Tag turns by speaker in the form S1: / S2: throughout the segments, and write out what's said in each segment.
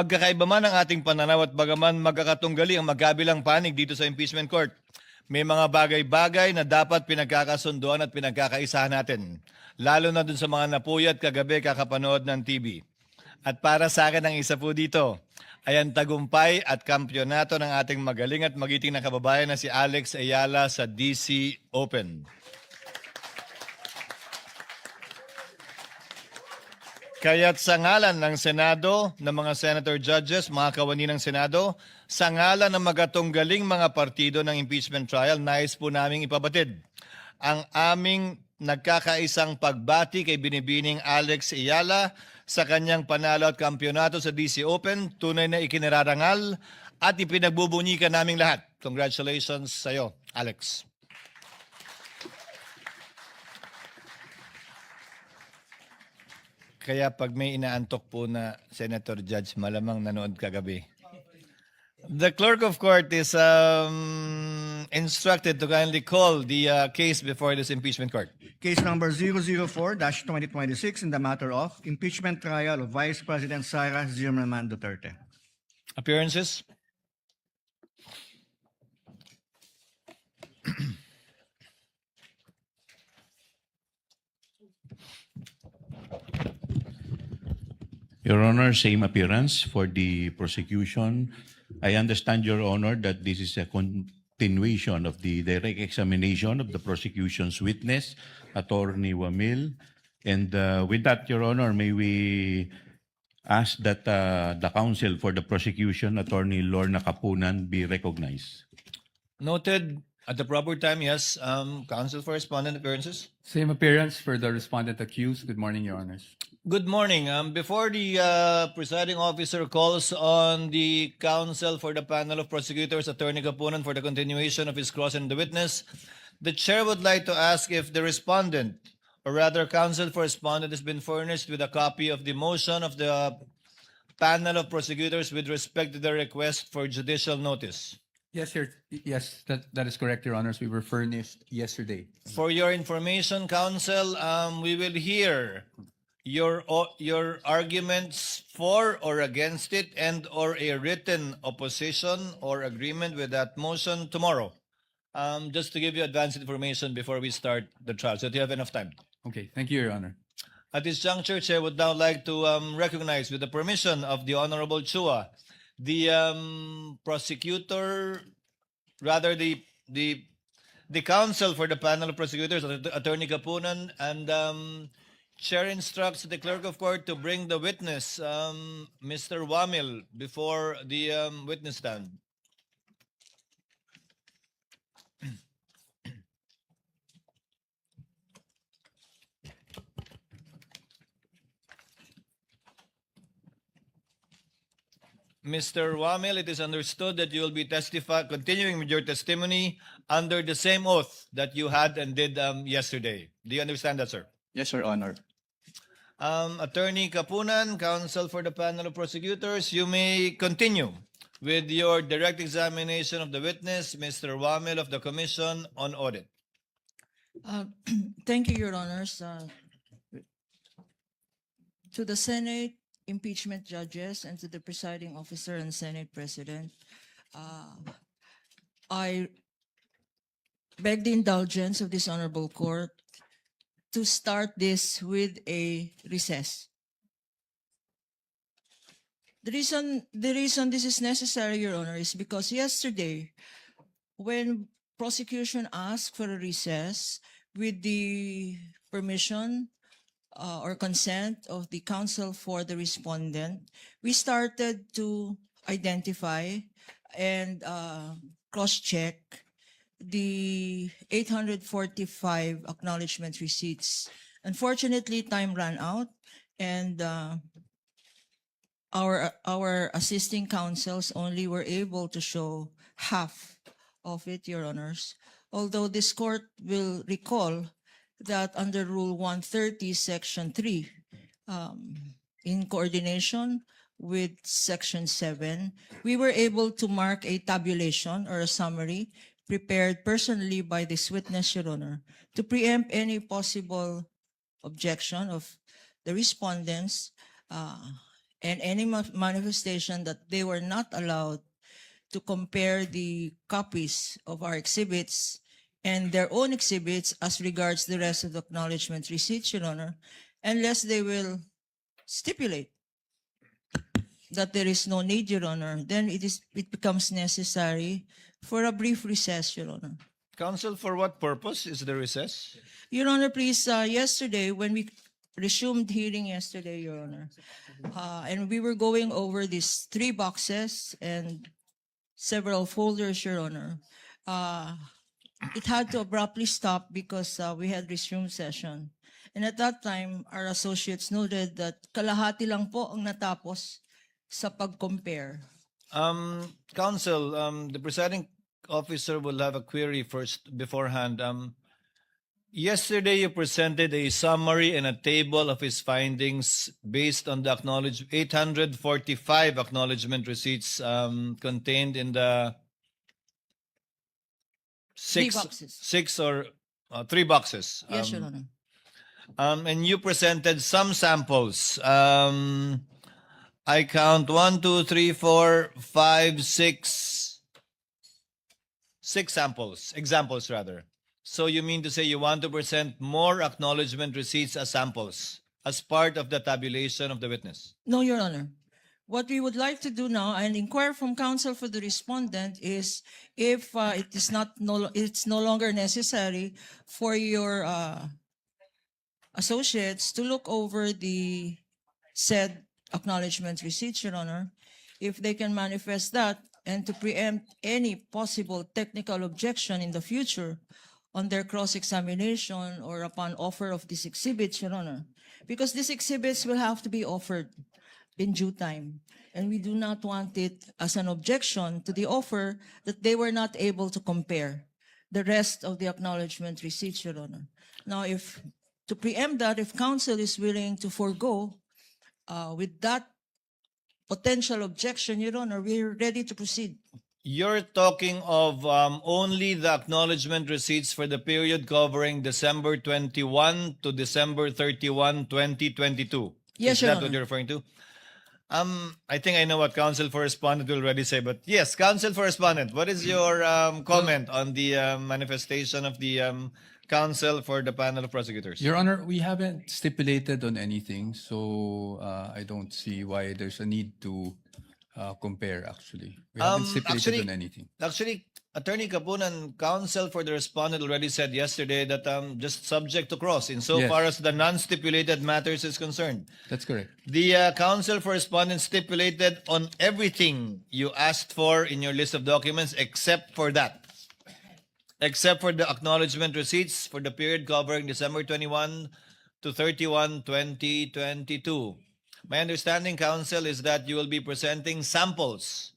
S1: Magkakaiba man ang ating pananaw at bagaman magkakatunggali ang magkabilang panig dito sa impeachment court, may mga bagay-bagay na dapat pinagkakasunduan at pinagkakaisahan natin. Lalo na dun sa mga napuyat kagabi kakapanood ng TV. At para sa akin ang isa po dito ay ang tagumpay at kampyonato ng ating magaling at magiting na kababayan na si Alex Ayala sa DC Open. Kaya't sa ngalan ng Senado, ng mga senator judges, mga kawani ng Senado, sa ngalan ng magatunggaling mga partido ng impeachment trial, nais po naming ipabatid ang aming nagkakaisang pagbati kay Binibining Alex Ayala sa kanyang panalo at kampyonato sa DC Open, tunay na ikinararangal at ipinagbubunyikan naming lahat. Congratulations sa iyo, Alex. Kaya pag may inaantok po na Senator Judge, malamang nanood kagabi. The clerk of court is instructed to kindly call the case before this impeachment court.
S2: Case number 004-2026 in the matter of impeachment trial of Vice President Sara Zimmerman Duterte.
S1: Appearances?
S3: Your Honor, same appearance for the prosecution. I understand, Your Honor, that this is a continuation of the direct examination of the prosecution's witness, Attorney Wamil. And with that, Your Honor, may we ask that the counsel for the prosecution, Attorney Lorna Kapunan, be recognized.
S1: Noted. At the proper time, yes. Counsel for respondent appearances?
S4: Same appearance for the respondent accused. Good morning, Your Honors.
S1: Good morning. Before the presiding officer calls on the counsel for the panel of prosecutors, Attorney Kapunan, for the continuation of his cross and the witness, the chair would like to ask if the respondent, or rather counsel for respondent, has been furnished with a copy of the motion of the panel of prosecutors with respect to the request for judicial notice.
S4: Yes, that is correct, Your Honors. We were furnished yesterday.
S1: For your information, counsel, we will hear your arguments for or against it and or a written opposition or agreement with that motion tomorrow. Just to give you advance information before we start the trial, so that you have enough time.
S4: Okay, thank you, Your Honor.
S1: At this juncture, Chair would now like to recognize, with the permission of the Honorable Chua, the prosecutor, rather the counsel for the panel of prosecutors, Attorney Kapunan, and Chair instructs the clerk of court to bring the witness, Mr. Wamil, before the witness stand. Mr. Wamil, it is understood that you will be continuing with your testimony under the same oath that you had and did yesterday. Do you understand that, sir?
S5: Yes, Your Honor.
S1: Attorney Kapunan, counsel for the panel of prosecutors, you may continue with your direct examination of the witness, Mr. Wamil of the Commission on Audit.
S6: Thank you, Your Honors. To the Senate impeachment judges and to the presiding officer and Senate President, I beg the indulgence of this honorable court to start this with a recess. The reason this is necessary, Your Honor, is because yesterday, when prosecution asked for a recess with the permission or consent of the counsel for the respondent, we started to identify and cross-check the 845 acknowledgement receipts. Unfortunately, time ran out, and our assisting counsels only were able to show half of it, Your Honors. Although this court will recall that under Rule 130, Section 3, in coordination with Section 7, we were able to mark a tabulation or a summary prepared personally by this witness, Your Honor, to preempt any possible objection of the respondents and any manifestation that they were not allowed to compare the copies of our exhibits and their own exhibits as regards the rest of the acknowledgement receipts, Your Honor, unless they will stipulate that there is no need, Your Honor, then it becomes necessary for a brief recess, Your Honor.
S1: Counsel, for what purpose is the recess?
S6: Your Honor, please, yesterday, when we resumed hearing yesterday, Your Honor, and we were going over these 3 boxes and several folders, Your Honor, it had to abruptly stop because we had resumed session. And at that time, our associates noted that kalahati lang po ang natapos sa pag-compare.
S1: Counsel, the presiding officer will have a query first beforehand. Yesterday, you presented a summary and a table of his findings based on the 845 acknowledgement receipts contained in the
S6: 3 boxes.
S1: 3 boxes.
S6: Yes, Your Honor.
S1: And you presented some samples. I count 1, 2, 3, 4, 5, 6 examples rather. So you mean to say you want to present more acknowledgement receipts as samples as part of the tabulation of the witness?
S6: No, Your Honor. What we would like to do now and inquire from counsel for the respondent is if it's no longer necessary for your associates to look over the said acknowledgement receipts, Your Honor, if they can manifest that and to preempt any possible technical objection in the future on their cross-examination or upon offer of these exhibits, Your Honor, because these exhibits will have to be offered in due time. And we do not want it as an objection to the offer that they were not able to compare the rest of the acknowledgement receipts, Your Honor. Now, to preempt that, if counsel is willing to forego with that potential objection, Your Honor, we're ready to proceed.
S1: You're talking of only the acknowledgement receipts for the period covering December 21 to December 31, 2022.
S6: Yes,
S1: Is
S6: Your
S1: that
S6: Honor.
S1: what you're referring to? I think I know what counsel for respondent will already say, but yes, counsel for respondent, what is your comment on the manifestation of the counsel for the panel of prosecutors?
S4: Your Honor, we haven't stipulated on anything, so I don't see why there's a need to compare, actually. We haven't stipulated on anything.
S1: Actually, Attorney Kapunan, counsel for the respondent already said yesterday that just subject to cross insofar as the non-stipulated matters is concerned.
S4: That's correct.
S1: The counsel for respondent stipulated on everything you asked for in your list of documents except for that. Except for the acknowledgement receipts for the period covering December 21 to 31, 2022. My understanding, counsel, is that you will be presenting samples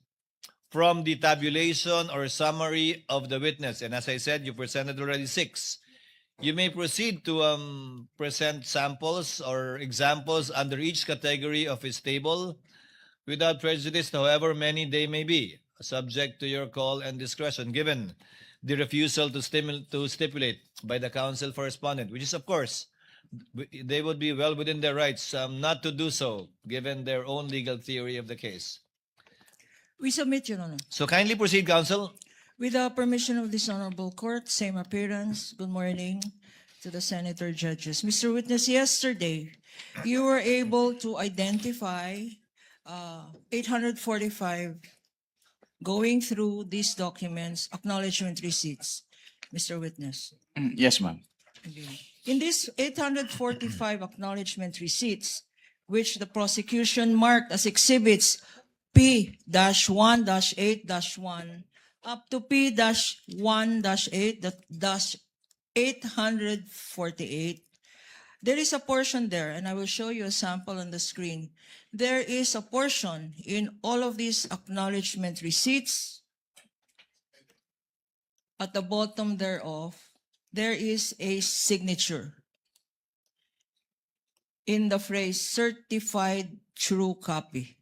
S1: from the tabulation or summary of the witness. And as I said, you presented already 6. You may proceed to present samples or examples under each category of his table without prejudice, however many they may be, subject to your call and discretion, given the refusal to stipulate by the counsel for respondent, which is, of course, they would be well within their rights not to do so, given their own legal theory of the case.
S6: We submit, Your Honor.
S1: So kindly proceed, counsel.
S6: With the permission of this honorable court, same appearance. Good morning to the senator judges. Mr. Witness, yesterday, you were able to identify 845 going through these documents, acknowledgement receipts. Mr. Witness.
S5: Yes, ma'am.
S6: In these 845 acknowledgement receipts, which the prosecution marked as exhibits P-1-8-1 up to P-1-8-848, there is a portion there, and I will show you a sample on the screen. There is a portion in all of these acknowledgement receipts. At the bottom thereof, there is a signature in the phrase certified true copy.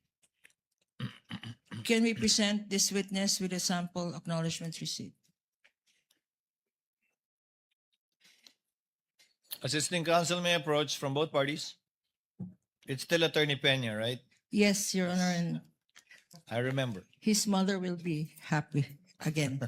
S6: Can we present this witness with a sample acknowledgement receipt?
S1: Assisting counsel may approach from both parties. It's still Attorney Peña, right?
S6: Yes, Your Honor, and
S1: I remember.
S6: his mother will be happy again.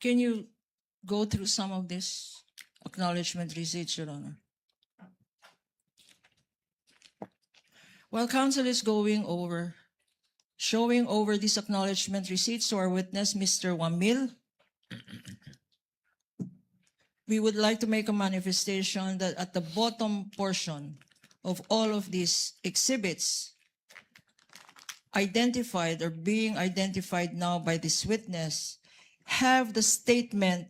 S6: Can you go through some of this acknowledgement receipts, Your Honor? While counsel is showing over these acknowledgement receipts to our witness, Mr. Wamil, we would like to make a manifestation that at the bottom portion of all of these exhibits, identified or being identified now by this witness, have the statement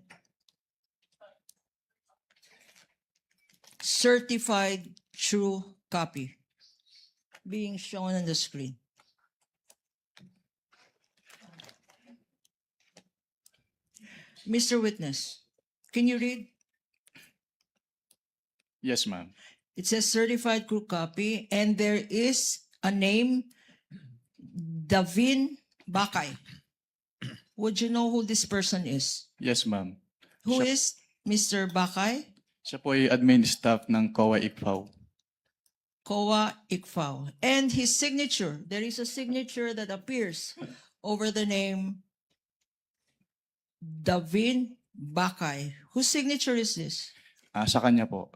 S6: certified true copy being shown on the screen. Mr. Witness, can you read?
S5: Yes, ma'am.
S6: It says certified true copy, and there is a name, Davin Bakay. Would you know who this person is?
S5: Yes, ma'am.
S6: Who is Mr. Bakay?
S5: Siya po ay admin staff ng COA ICFAO.
S6: Koa Ikfao. And his signature, there is a signature that appears over the name Davin Bakay. Whose signature is this?
S5: Sa kanya po.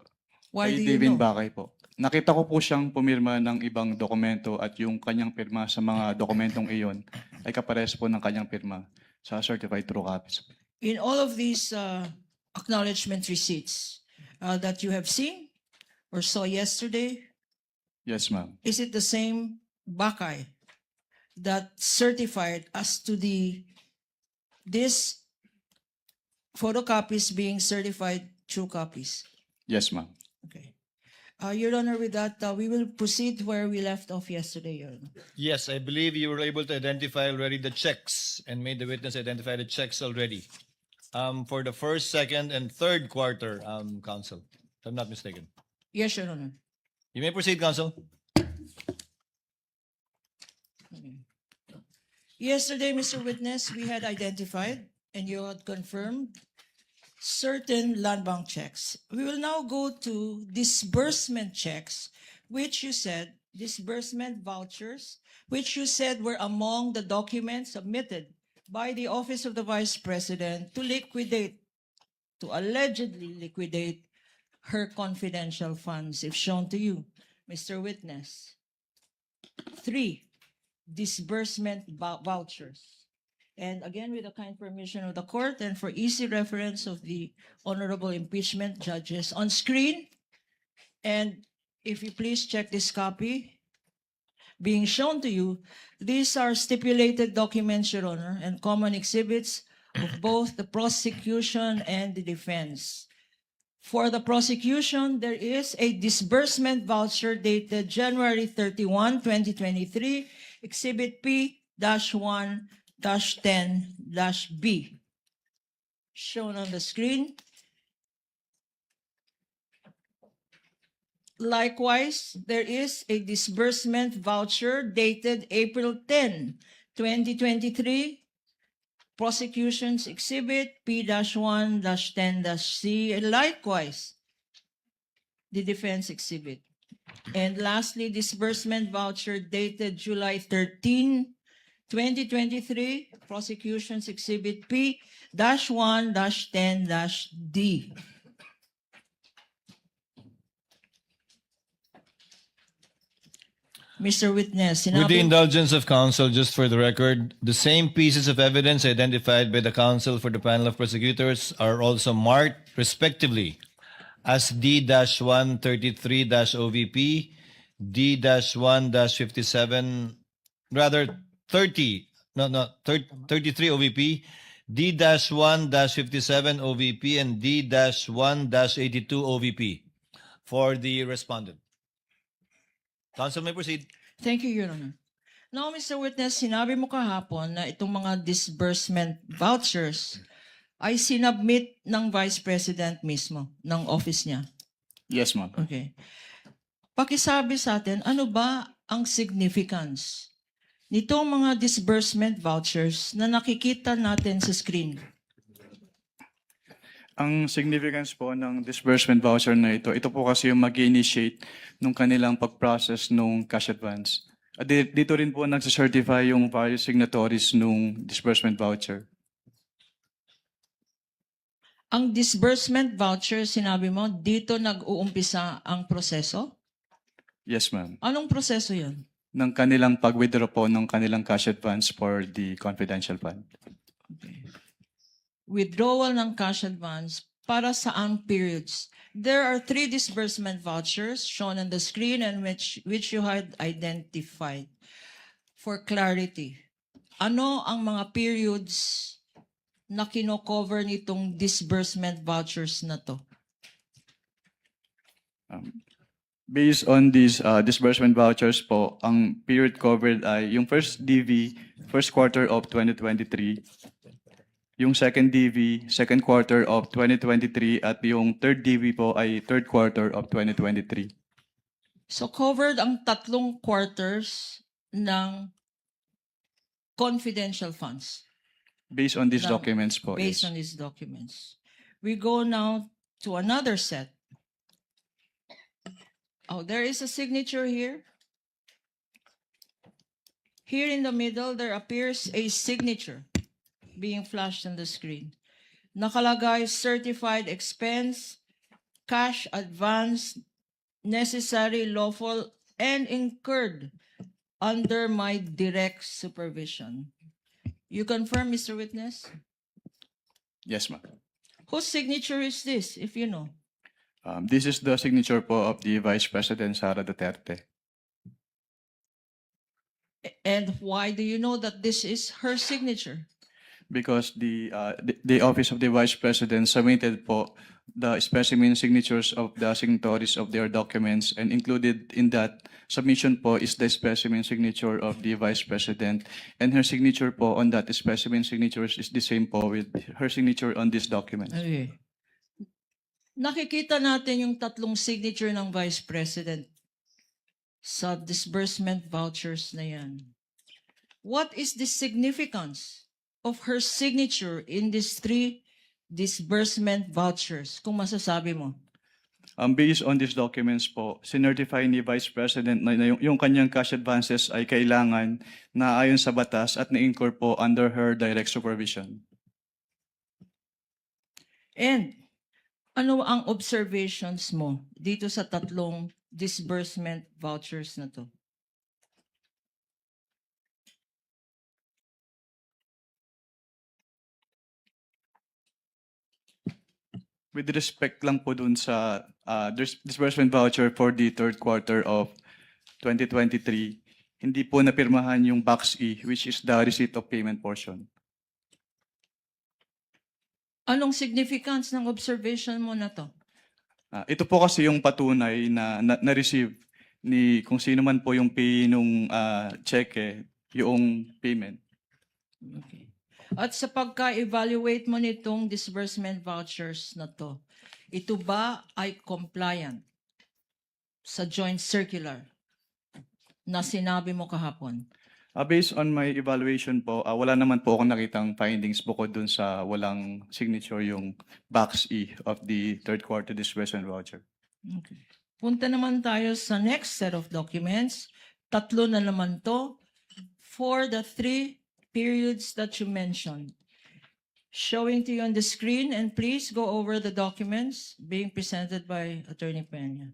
S6: Why do
S5: Kay
S6: you
S5: Devin
S6: know?
S5: Bakay po. Nakita ko po siyang pumirma ng ibang dokumento at yung kanyang pirma sa mga dokumentong iyon ay kapares po ng kanyang pirma sa certified true copies.
S6: In all of these acknowledgement receipts that you have seen or saw yesterday,
S5: Yes, ma'am.
S6: is it the same Bakay that certified as to this photocopies being certified true copies?
S5: Yes, ma'am.
S6: Okay. Your Honor, with that, we will proceed where we left off yesterday, Your Honor.
S1: Yes, I believe you were able to identify already the checks and made the witness identify the checks already. For the first, second, and third quarter, counsel, if I'm not mistaken.
S6: Yes, Your Honor.
S1: You may proceed, counsel.
S6: Yesterday, Mr. Witness, we had identified and you had confirmed certain land bank checks. We will now go to disbursement checks, which you said, disbursement vouchers, which you said were among the documents submitted by the Office of the Vice President to allegedly liquidate her confidential funds, if shown to you, Mr. Witness. 3, disbursement vouchers. And again, with the kind permission of the court and for easy reference of the honorable impeachment judges on screen, and if you please check this copy being shown to you, these are stipulated documents, Your Honor, and common exhibits of both the prosecution and the defense. For the prosecution, there is a disbursement voucher dated January 31, 2023, Exhibit P-1-10-B, shown on the screen. Likewise, there is a disbursement voucher dated April 10, 2023, Prosecution's Exhibit P-1-10-C, and likewise, the defense exhibit. And lastly, disbursement voucher dated July 13, 2023, Prosecution's Exhibit P-1-10-D. Mr. Witness,
S1: With the
S6: sinabi,
S1: indulgence of counsel, just for the record, the same pieces of evidence identified by the counsel for the panel of prosecutors are also marked, respectively, as D-133-OVP, D-1-57, rather 33 OVP, D-1-57 OVP, and D-1-82 OVP for the respondent. Counsel may proceed.
S6: Thank you, Your Honor. Now, Mr. Witness, sinabi mo kahapon na itong mga disbursement vouchers ay sinubmit ng Vice President mismo, ng office niya.
S5: Yes, ma'am.
S6: Okay. Pakisabi sa atin, ano ba ang significance nitong mga disbursement vouchers na nakikita natin sa screen?
S5: Ang significance po ng disbursement voucher na ito po kasi yung mag-initiate nung kanilang pag-process nung cash advance. At dito rin po nagsacertify yung various signatories nung disbursement voucher.
S6: Ang disbursement voucher, sinabi mo, dito nag-uumpisa ang proseso?
S5: Yes, ma'am.
S6: Anong proseso yun?
S5: Ng kanilang pag-withdraw po ng kanilang cash advance for the confidential fund.
S6: Withdrawal ng cash advance para saan periods? There are 3 disbursement vouchers shown on the screen and which you had identified. For clarity, ano ang mga periods na kino-cover nitong disbursement vouchers na to?
S5: Based on these disbursement vouchers po, ang period covered ay yung first DV, first quarter of 2023, yung second DV, second quarter of 2023, at yung third DV po ay third quarter of 2023.
S6: So covered ang 3 quarters ng confidential funds
S5: Based on these
S6: Now,
S5: documents po.
S6: based
S5: yes.
S6: on these documents. We go now to another set. Oh, there is a signature here. Here in the middle, there appears a signature being flashed on the screen. Nakalagay certified expense, cash advance, necessary, lawful, and incurred under my direct supervision. You confirm, Mr. Witness?
S5: Yes, ma'am.
S6: Whose signature is this, if you know?
S5: This is the signature po of the Vice President Sara Duterte.
S6: And why do you know that this is her signature?
S5: Because the Office of the Vice President submitted po the specimen signatures of the signatories of their documents, and included in that submission po is the specimen signature of the Vice President, and her signature po on that specimen signatures is the same po with her signature on this document.
S6: Okay. Nakikita natin yung 3 signature ng Vice President sa disbursement vouchers na yan. What is the significance of her signature in these 3 disbursement vouchers, kung masasabi mo?
S5: Based on these documents po, sinertify ni Vice President na yung kanyang cash advances ay kailangan na ayon sa batas at na-incur po under her direct supervision.
S6: And ano ang observations mo dito sa 3 disbursement vouchers na to?
S5: With respect lang po dun sa disbursement voucher for the third quarter of 2023, hindi po napirmahan yung Box E, which is the receipt of payment portion.
S6: Anong significance ng observation mo na to?
S5: Ito po kasi yung patunay na na-receive ni kung sino man po yung pay nung cheque, yung payment.
S6: Okay. At sa pagka-evaluate mo nitong disbursement vouchers na to, ito ba ay compliant sa joint circular na sinabi mo kahapon?
S5: Based on my evaluation po, wala naman po akong nakitang findings bukod dun sa walang signature yung Box E of the third quarter disbursement voucher.
S6: Okay. Punta naman tayo sa next set of documents. 3 na naman to for the 3 periods that you mentioned. Showing to you on the screen, and please go over the documents being presented by Attorney Peña.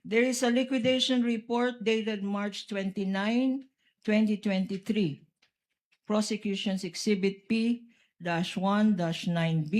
S6: There is a liquidation report dated March 29, 2023. Prosecution's Exhibit P-1-9B.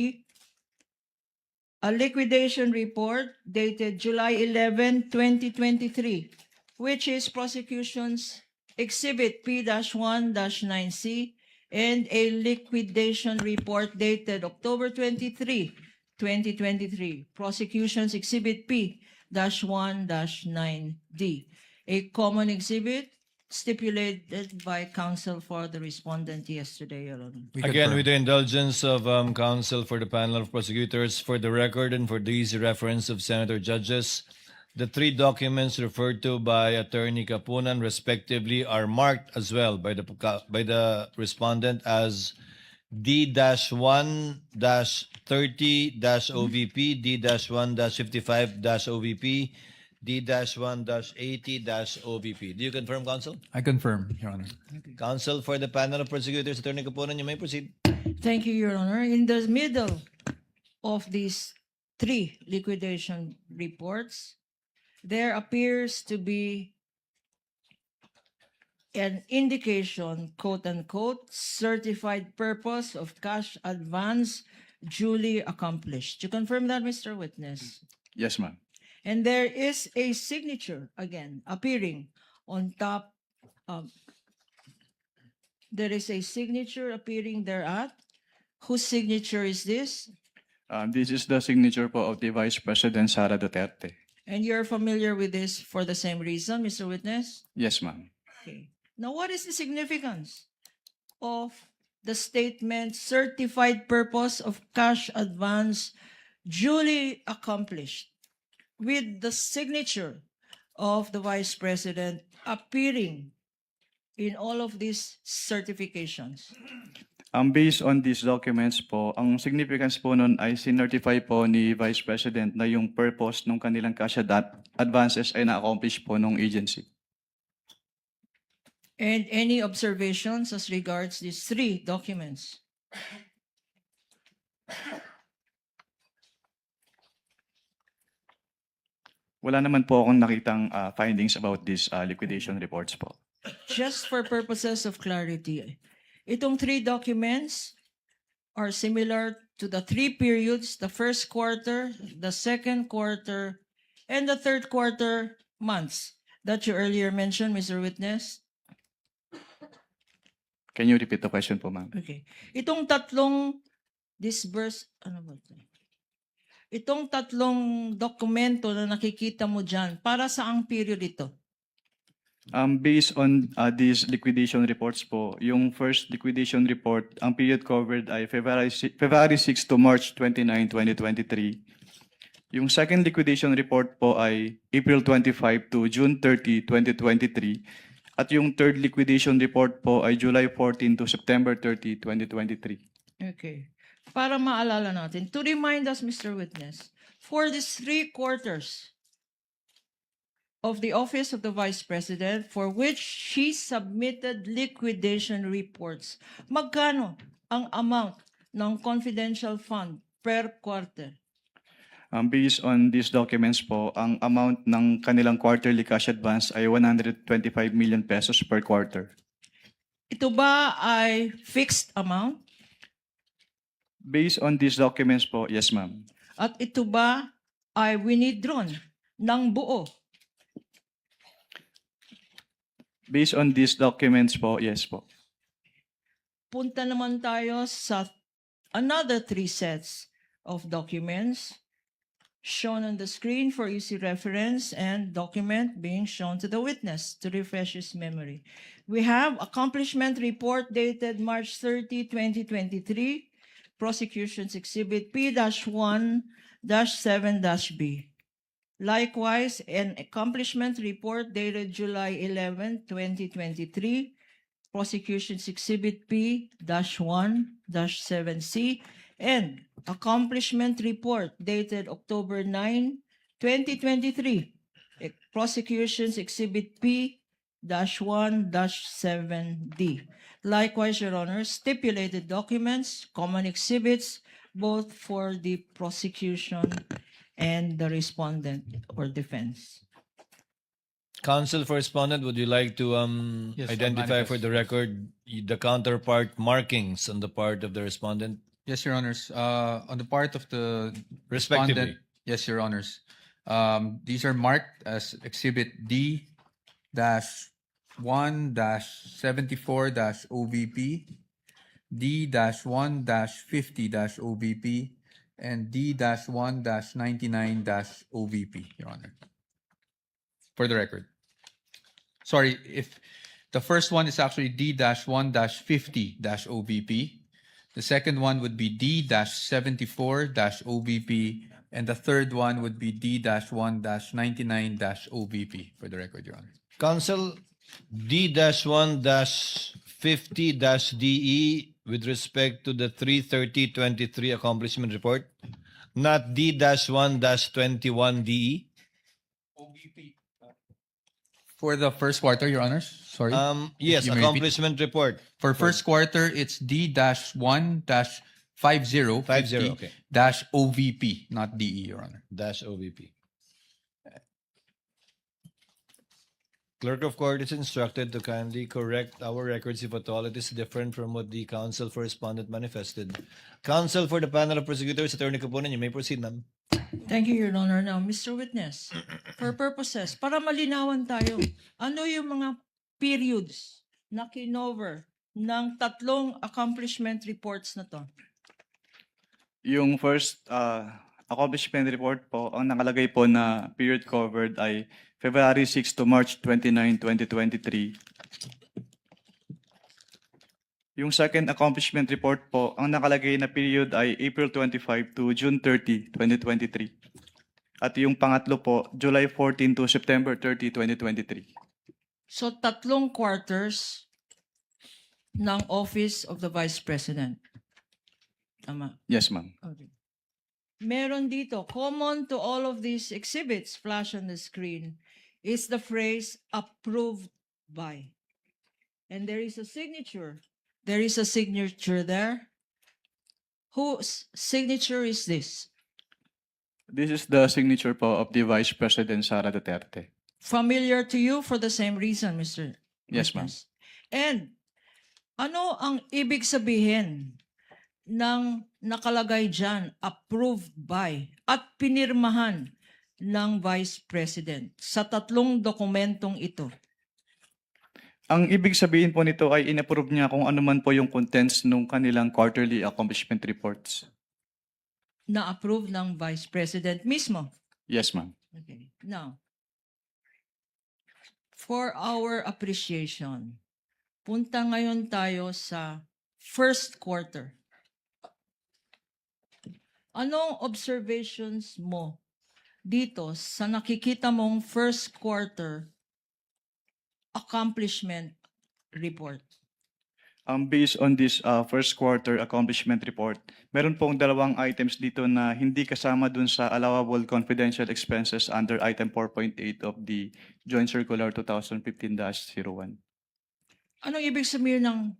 S6: A liquidation report dated July 11, 2023, which is prosecution's Exhibit P-1-9C, and a liquidation report dated October 23, 2023, prosecution's Exhibit P-1-9D, a common exhibit stipulated by counsel for the respondent yesterday, Your Honor.
S4: We
S1: Again,
S4: confirm.
S1: with the indulgence of counsel for the panel of prosecutors, for the record and for the easy reference of Senator Judges, The three documents referred to by Attorney Kapunan respectively are marked as well by the respondent as D-1-30-OVP, D-1-55-OVP, D-1-80-OVP. Do you confirm, Counsel?
S4: I confirm, Your Honor.
S1: Counsel for the panel of prosecutors, Attorney Kapunan, you may proceed.
S6: Thank you, Your Honor. In the middle of these three liquidation reports, there appears to be an indication, quote unquote, certified purpose of cash advance duly accomplished. You confirm that, Mr. Witness?
S5: Yes, ma'am.
S6: And there is a signature again appearing on top. There is a signature appearing thereat. Whose signature is this?
S5: This is the signature po of the Vice President Sara Duterte.
S6: And you're familiar with this for the same reason, Mr. Witness?
S5: Yes, ma'am.
S6: Okay. Now, what is the significance of the statement certified purpose of cash advance duly accomplished with the signature of the Vice President appearing in all of these certifications?
S5: Based on these documents po, ang significance po nun ay sinertify po ni Vice President na yung purpose ng kanilang cash advances ay na-accomplish po ng agency.
S6: And any observations as regards these three documents?
S5: Wala naman po akong nakitang findings about these liquidation reports po.
S6: Just for purposes of clarity, itong three documents are similar to the three periods, the first quarter, the second quarter, and the third quarter months that you earlier mentioned, Mr. Witness?
S5: Can you repeat the question po, ma'am?
S6: Okay. Itong tatlong Itong tatlong dokumento na nakikita mo dyan, para saang period ito?
S5: Based on these liquidation reports po, yung first liquidation report, ang period covered ay February 6 to March 29, 2023. Yung second liquidation report po ay April 25 to June 30, 2023. At yung third liquidation report po ay July 14 to September 30, 2023.
S6: Okay. Para maalala natin, to remind us, Mr. Witness, for these 3 quarters of the Office of the Vice President for which she submitted liquidation reports, magkano ang amount ng confidential fund per quarter?
S5: Based on these documents po, ang amount ng kanilang quarterly cash advance ay 125 million pesos per quarter.
S6: Ito ba ay fixed amount?
S5: Based on these documents po, yes ma'am.
S6: At ito ba ay winidrawn ng buo?
S5: Based on these documents po, yes po.
S6: Punta naman tayo sa another 3 sets of documents shown on the screen for easy reference and document being shown to the witness to refresh his memory. We have accomplishment report dated March 30, 2023, Prosecution's Exhibit P-1-7-B. Likewise, an accomplishment report dated July 11, 2023, Prosecution's Exhibit P-1-7C, and accomplishment report dated October 9, 2023, Prosecution's Exhibit P-1-7D. Likewise, Your Honor, stipulated documents, common exhibits, both for the prosecution and the respondent or defense.
S1: Counsel for respondent, would you like to
S4: Yes,
S1: identify
S4: manifest.
S1: for the record the counterpart markings on the part of the respondent?
S4: Yes, Your Honors. On the part of the
S1: Respectively.
S4: respondent, yes, Your Honors. These are marked as Exhibit D-1-74-OVP, D-1-50-OVP, and D-1-99-OVP, Your Honor. For the record. Sorry, if the first one is actually D-1-50-OVP. The second one would be D-74-OVP, And the third one would be D-1-99-OVP, for the record, Your Honor.
S1: Council, D-1-50-DE with respect to the 3/30/23 accomplishment report, not D-1-21-DE.
S4: For the first quarter, Your Honors, sorry.
S1: Yes,
S4: you may repeat.
S1: accomplishment report.
S4: For first quarter, it's D-1-50
S1: okay.
S4: dash OVP, not DE, Your Honor.
S1: Dash OVP. Clerk of Court is instructed to kindly correct our records if at all it is different from what the counsel for respondent manifested. Counsel for the panel of prosecutors, Attorney Caponan, you may proceed, ma'am.
S6: Thank you, Your Honor. Now, Mr. Witness, for purposes, para malinawan tayo, ano yung mga periods na kinover ng tatlong accomplishment reports na to?
S5: Yung first accomplishment report po, ang nakalagay po na period covered ay February 6 to March 29, 2023. Yung second accomplishment report po, ang nakalagay na period ay April 25 to June 30, 2023. At yung pangatlo po, July 14 to September 30, 2023.
S6: So, tatlong quarters ng Office of the Vice President. Tama.
S5: Yes, ma'am.
S6: Okay. Meron dito, common to all of these exhibits flash on the screen is the phrase approved by. And there is a signature. There is a signature there. Whose signature is this?
S5: This is the signature po of the Vice President Sara Duterte.
S6: Familiar to you for the same reason, Mr.
S5: Yes, ma'am.
S6: Witness. And ano ang ibig sabihin ng nakalagay dyan, approved by, at pinirmahan ng Vice President sa tatlong dokumentong ito?
S5: Ang ibig sabihin po nito ay inapprove niya kung ano man po yung contents ng kanilang quarterly accomplishment reports.
S6: Na-approve ng Vice President mismo.
S5: Yes, ma'am.
S6: Okay. Now, for our appreciation, punta ngayon tayo sa first quarter. Anong observations mo dito sa nakikita mong first quarter accomplishment report?
S5: Based on this first quarter accomplishment report, meron pong dalawang items dito na hindi kasama dun sa allowable confidential expenses under item 4.8 of the Joint Circular 2015-01.
S6: Anong ibig sabihin ng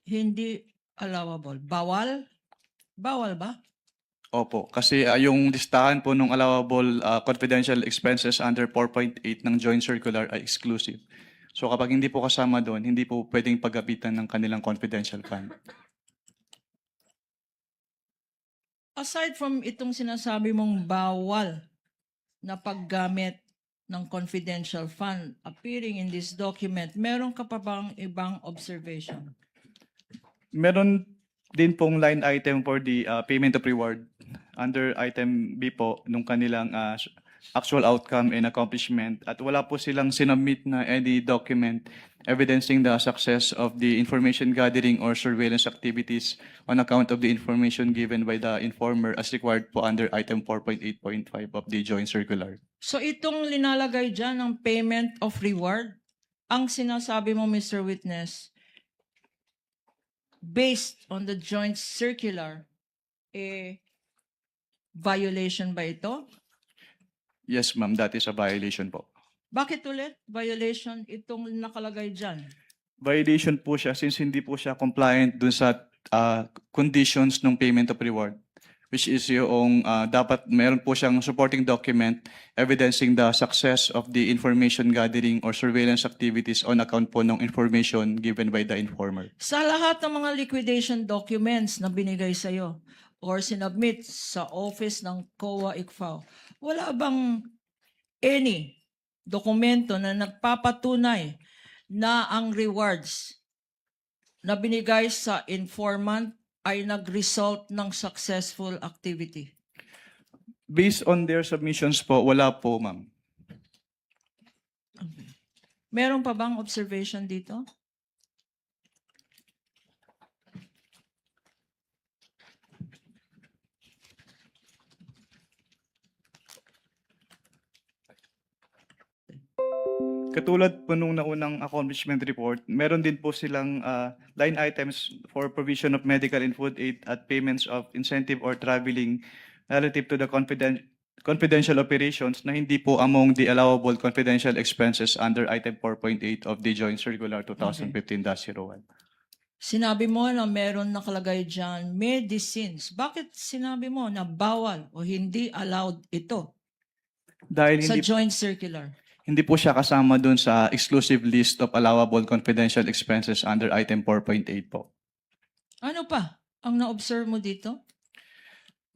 S6: hindi allowable? Bawal? Bawal ba?
S5: Opo, kasi yung listahan po ng allowable confidential expenses under 4.8 ng Joint Circular ay exclusive. So kapag hindi po kasama doon, hindi po pwedeng paggapitan ng kanilang confidential fund.
S6: Aside from itong sinasabi mong bawal na paggamit ng confidential fund appearing in this document, meron ka pa bang ibang observation?
S5: Meron din pong line item for the payment of reward under item B po nung kanilang actual outcome and accomplishment at wala po silang sinubmit na any document evidencing the success of the information gathering or surveillance activities on account of the information given by the informer as required po under item 4.8.5 of the Joint Circular.
S6: So itong linalagay dyan ng payment of reward, ang sinasabi mo, Mr. Witness, based on the Joint Circular, violation ba ito?
S5: Yes, ma'am, that is a violation po.
S6: Bakit ulit violation itong nakalagay dyan?
S5: Violation po siya since hindi po siya compliant dun sa conditions ng payment of reward, which is yung dapat meron po siyang supporting document evidencing the success of the information gathering or surveillance activities on account po ng information given by the informer.
S6: Sa lahat ng mga liquidation documents na binigay sa'yo or sinubmit sa office ng COA ICFAO, wala bang any dokumento na nagpapatunay na ang rewards na binigay sa informant ay nag-result ng successful activity?
S5: Based on their submissions po, wala po, ma'am.
S6: Meron pa bang observation dito?
S5: Katulad po nung naunang accomplishment report, meron din po silang line items for provision of medical and food aid at payments of incentive or traveling relative to the confidential operations na hindi po among the allowable confidential expenses under item 4.8 of the Joint Circular 2015-01.
S6: Sinabi mo na meron nakalagay dyan, medicines. Bakit sinabi mo na bawal o hindi allowed ito
S5: Dahil
S6: sa
S5: hindi,
S6: joint circular?
S5: hindi po siya kasama dun sa exclusive list of allowable confidential expenses under item 4.8 po.
S6: Ano pa ang na-observe mo dito?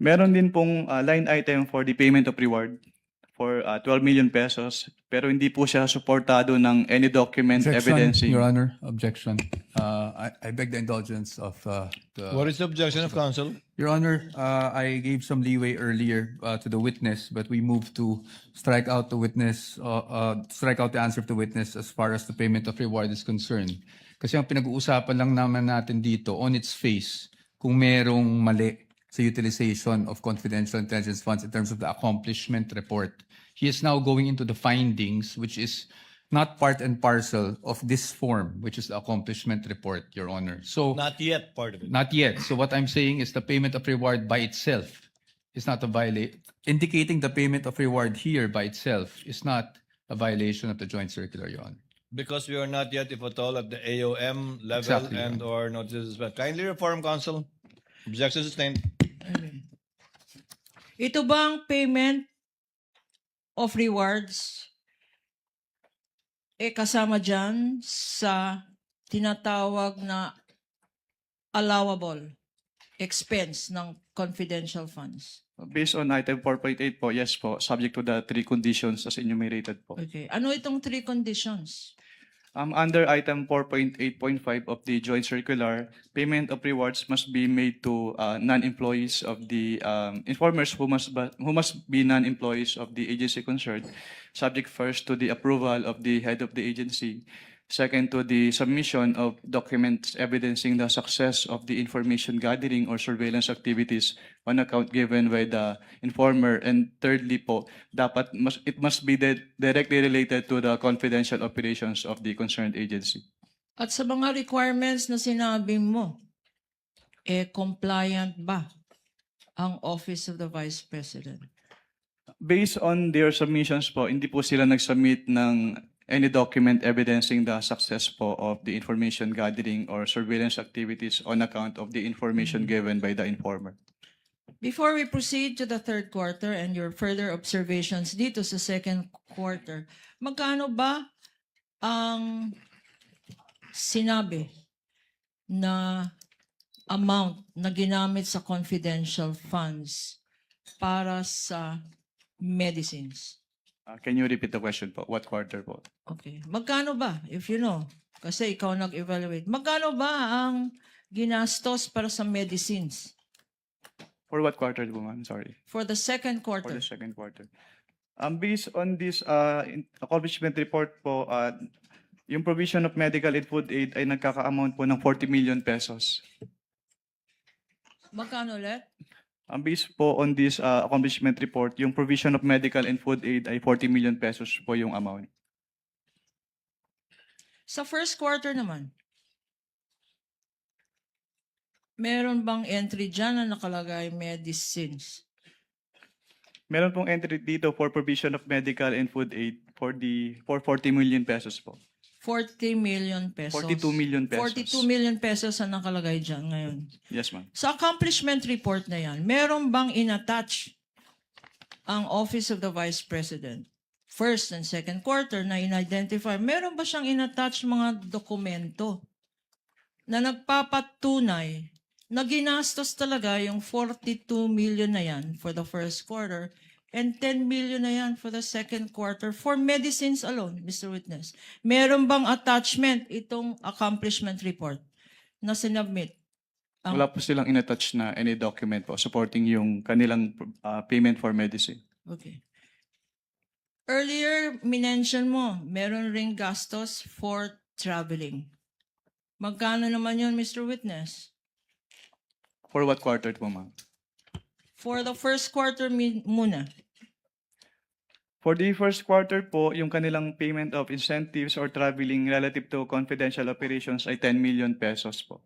S5: Meron din pong line item for the payment of reward for 12 million pesos, pero hindi po siya suportado ng any document evidencing.
S4: Your Honor, objection. I beg the indulgence of the...
S1: What is the objection of counsel?
S4: Your Honor, I gave some leeway earlier to the witness, but we moved to strike out the witness, strike out the answer of the witness as far as the payment of reward is concerned. Kasi ang pinag-uusapan lang naman natin dito, on its face, kung merong mali sa utilization of confidential intelligence funds in terms of the accomplishment report. He is now going into the findings, which is not part and parcel of this form, which is the accomplishment report, Your Honor. So,
S1: Not yet part of it.
S4: not yet. So what I'm saying is the payment of reward by itself is not a violation. Indicating the payment of reward here by itself is not a violation of the joint circular, Your Honor.
S1: Because we are not yet, if at all, at the AOM level
S4: Exactly,
S1: and or notices. But kindly reform, counsel. Objection sustained.
S6: Ito bang payment of rewards kasama dyan sa tinatawag na allowable expense ng confidential funds?
S5: Based on item 4.8 po, yes po, subject to the three conditions as enumerated po.
S6: Okay. Ano itong three conditions?
S5: Under item 4.8.5 of the joint circular, payment of rewards must be made to non-employees of the informers who must be non-employees of the agency concerned, subject first to the approval of the head of the agency, second to the submission of documents evidencing the success of the information gathering or surveillance activities on account given by the informer, and thirdly po, it must be directly related to the confidential operations of the concerned agency.
S6: At sa mga requirements na sinabi mo, compliant ba ang Office of the Vice President?
S5: Based on their submissions po, hindi po sila nag-submit ng any document evidencing the success po of the information gathering or surveillance activities on account of the information given by the informer.
S6: Before we proceed to the third quarter and your further observations dito sa second quarter, magkano ba ang sinabi na amount na ginamit sa confidential funds para sa medicines?
S5: Can you repeat the question po? What quarter po?
S6: Okay. Magkano ba, if you know? Kasi ikaw nag-evaluate. Magkano ba ang ginastos para sa medicines
S5: For what quarter po, ma'am? Sorry.
S6: for the second
S5: For
S6: quarter?
S5: the second quarter. Based on this accomplishment report po, yung provision of medical and food aid ay nagkaka-amount po ng 40 million pesos.
S6: Magkano ulit?
S5: Based po on this accomplishment report, yung provision of medical and food aid ay 40 million pesos po yung amount.
S6: Sa first quarter naman, meron bang entry dyan na nakalagay medicines?
S5: Meron pong entry dito for provision of medical and food aid for 40 million pesos po.
S6: 40 million pesos.
S5: 42 million pesos.
S6: 42 million pesos ang nakalagay dyan ngayon.
S5: Yes, ma'am.
S6: Sa accomplishment report na yan, meron bang inattach ang Office of the Vice President? First and second quarter na in-identify, meron ba siyang inattach mga dokumento na nagpapatunay na ginastos talaga yung 42 million na yan for the first quarter and 10 million na yan for the second quarter for medicines alone, Mr. Witness? Meron bang attachment itong accomplishment report na sinubmit?
S5: Wala po silang inattach na any document po supporting yung kanilang payment for medicine.
S6: Okay. Earlier, minention mo, meron ring gastos for traveling. Magkano naman yun, Mr. Witness?
S5: For what quarter po, ma'am?
S6: For the first quarter muna.
S5: For the first quarter po, yung kanilang payment of incentives or traveling relative to confidential operations ay 10 million pesos po.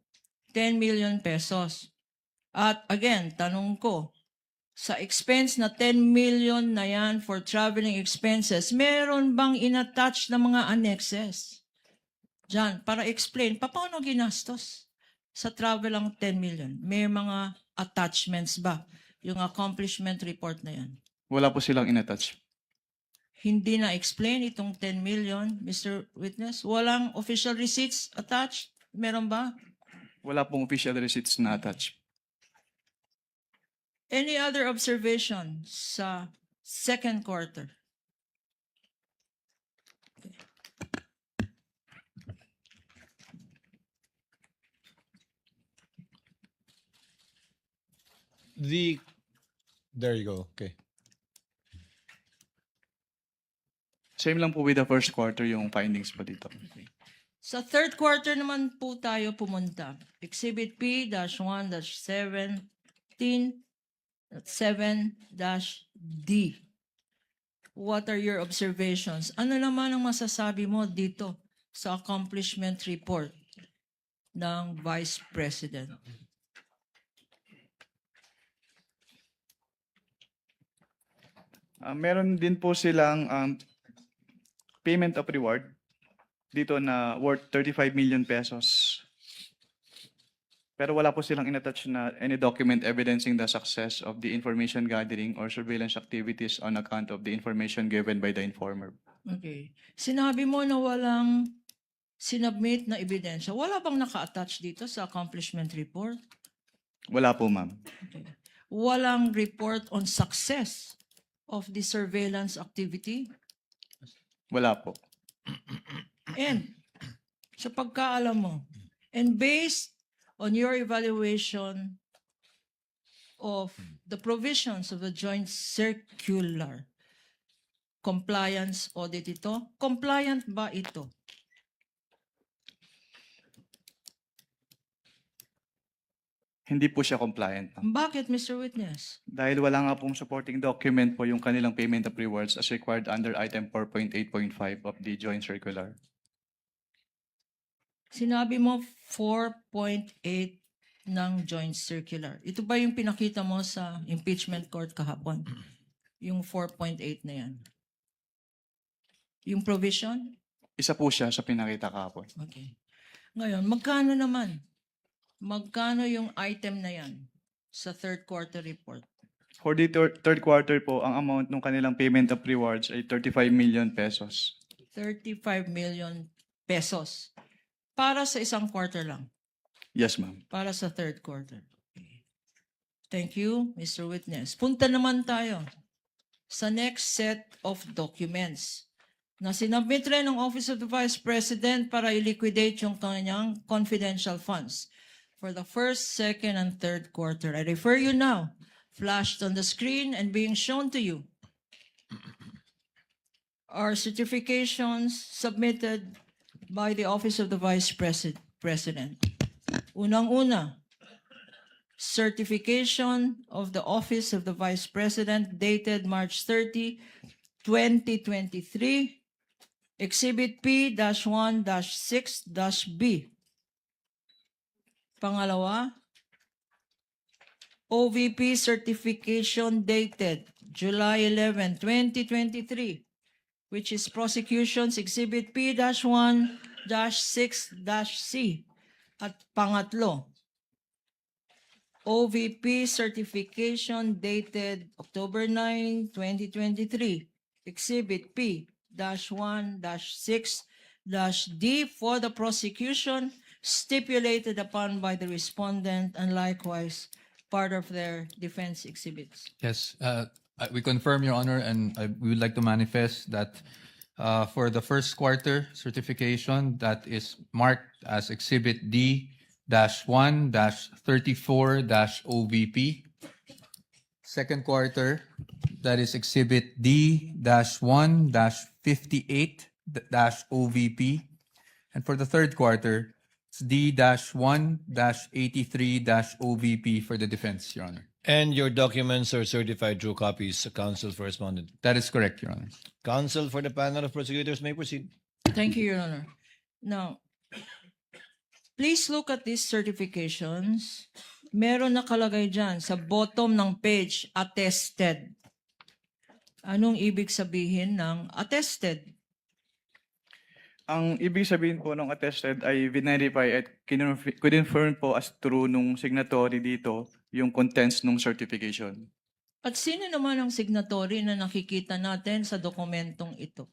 S6: 10 million pesos. At again, tanong ko, sa expense na 10 million na yan for traveling expenses, meron bang inattach na mga annexes? Diyan, para explain, paano ginastos sa travel ang 10 million? May mga attachments ba? Yung accomplishment report na yan.
S5: Wala po silang inattach.
S6: Hindi na-explain itong 10 million, Mr. Witness? Walang official receipts attached? Meron ba?
S5: Wala pong official receipts na attach.
S6: Any other observation sa second quarter?
S1: There you go. Okay.
S5: Same lang po with the first quarter yung findings po dito.
S6: Sa third quarter naman po tayo pumunta. Exhibit P-1-17-7-D. What are your observations? Ano naman ang masasabi mo dito sa accomplishment report ng Vice President?
S5: Meron din po silang payment of reward dito na worth 35 million pesos. Pero wala po silang inattach na any document evidencing the success of the information gathering or surveillance activities on account of the information given by the informer.
S6: Okay. Sinabi mo na walang sinubmit na ebidensya. Wala bang naka-attach dito sa accomplishment report?
S5: Wala po, ma'am.
S6: Okay. Walang report on success of the surveillance activity?
S5: Wala po.
S6: And sa pagkaalam mo, and based on your evaluation of the provisions of the joint circular, compliance audit ito? Compliant ba ito?
S5: Hindi po siya compliant, ma'am.
S6: Bakit, Mr. Witness?
S5: Dahil wala nga pong supporting document po yung kanilang payment of rewards as required under item 4.8.5 of the joint circular.
S6: Sinabi mo 4.8 ng joint circular. Ito ba yung pinakita mo sa impeachment court kahapon? Yung 4.8 na yan. Yung provision?
S5: Isa po siya sa pinakita kahapon.
S6: Okay. Ngayon, magkano naman? Magkano yung item na yan sa third quarter report?
S5: For the third quarter po, ang amount ng kanilang payment of rewards ay 35 million pesos.
S6: 35 million pesos. Para sa isang quarter lang.
S5: Yes, ma'am.
S6: Para sa third quarter. Okay. Thank you, Mr. Witness. Punta naman tayo sa next set of documents na sinabit rin ng Office of the Vice President para i-liquidate yung kanyang confidential funds for the first, second, and third quarter. I refer you now, flashed on the screen and being shown to you, are certifications submitted by the Office of the Vice President. Unang-una, certification of the Office of the Vice President dated March 30, 2023, Exhibit P-1-6-B. Pangalawa, OVP certification dated July 11, 2023, which is Prosecution's Exhibit P-1-6-C. At pangatlo, OVP certification dated October 9, 2023, Exhibit P-1-6-D for the prosecution stipulated upon by the respondent and likewise part of their defense exhibits.
S4: Yes, we confirm, Your Honor, and we would like to manifest that for the first quarter certification, that is marked as Exhibit D-1-34-OVP. Second quarter, that is Exhibit D-1-58-OVP. And for the third quarter, it's D-1-83-OVP for the defense, Your Honor.
S1: And your documents are certified true copies, counsel for respondent.
S4: That is correct, Your Honor.
S1: Counsel for the panel of prosecutors may proceed.
S6: Thank you, Your Honor. Now, please look at these certifications. Meron nakalagay dyan sa bottom ng page, attested. Anong ibig sabihin ng attested?
S5: Ang ibig sabihin po ng attested ay verify at confirm po as true nung signatory dito yung contents nung certification.
S6: At sino naman ang signatory na nakikita natin sa dokumentong ito?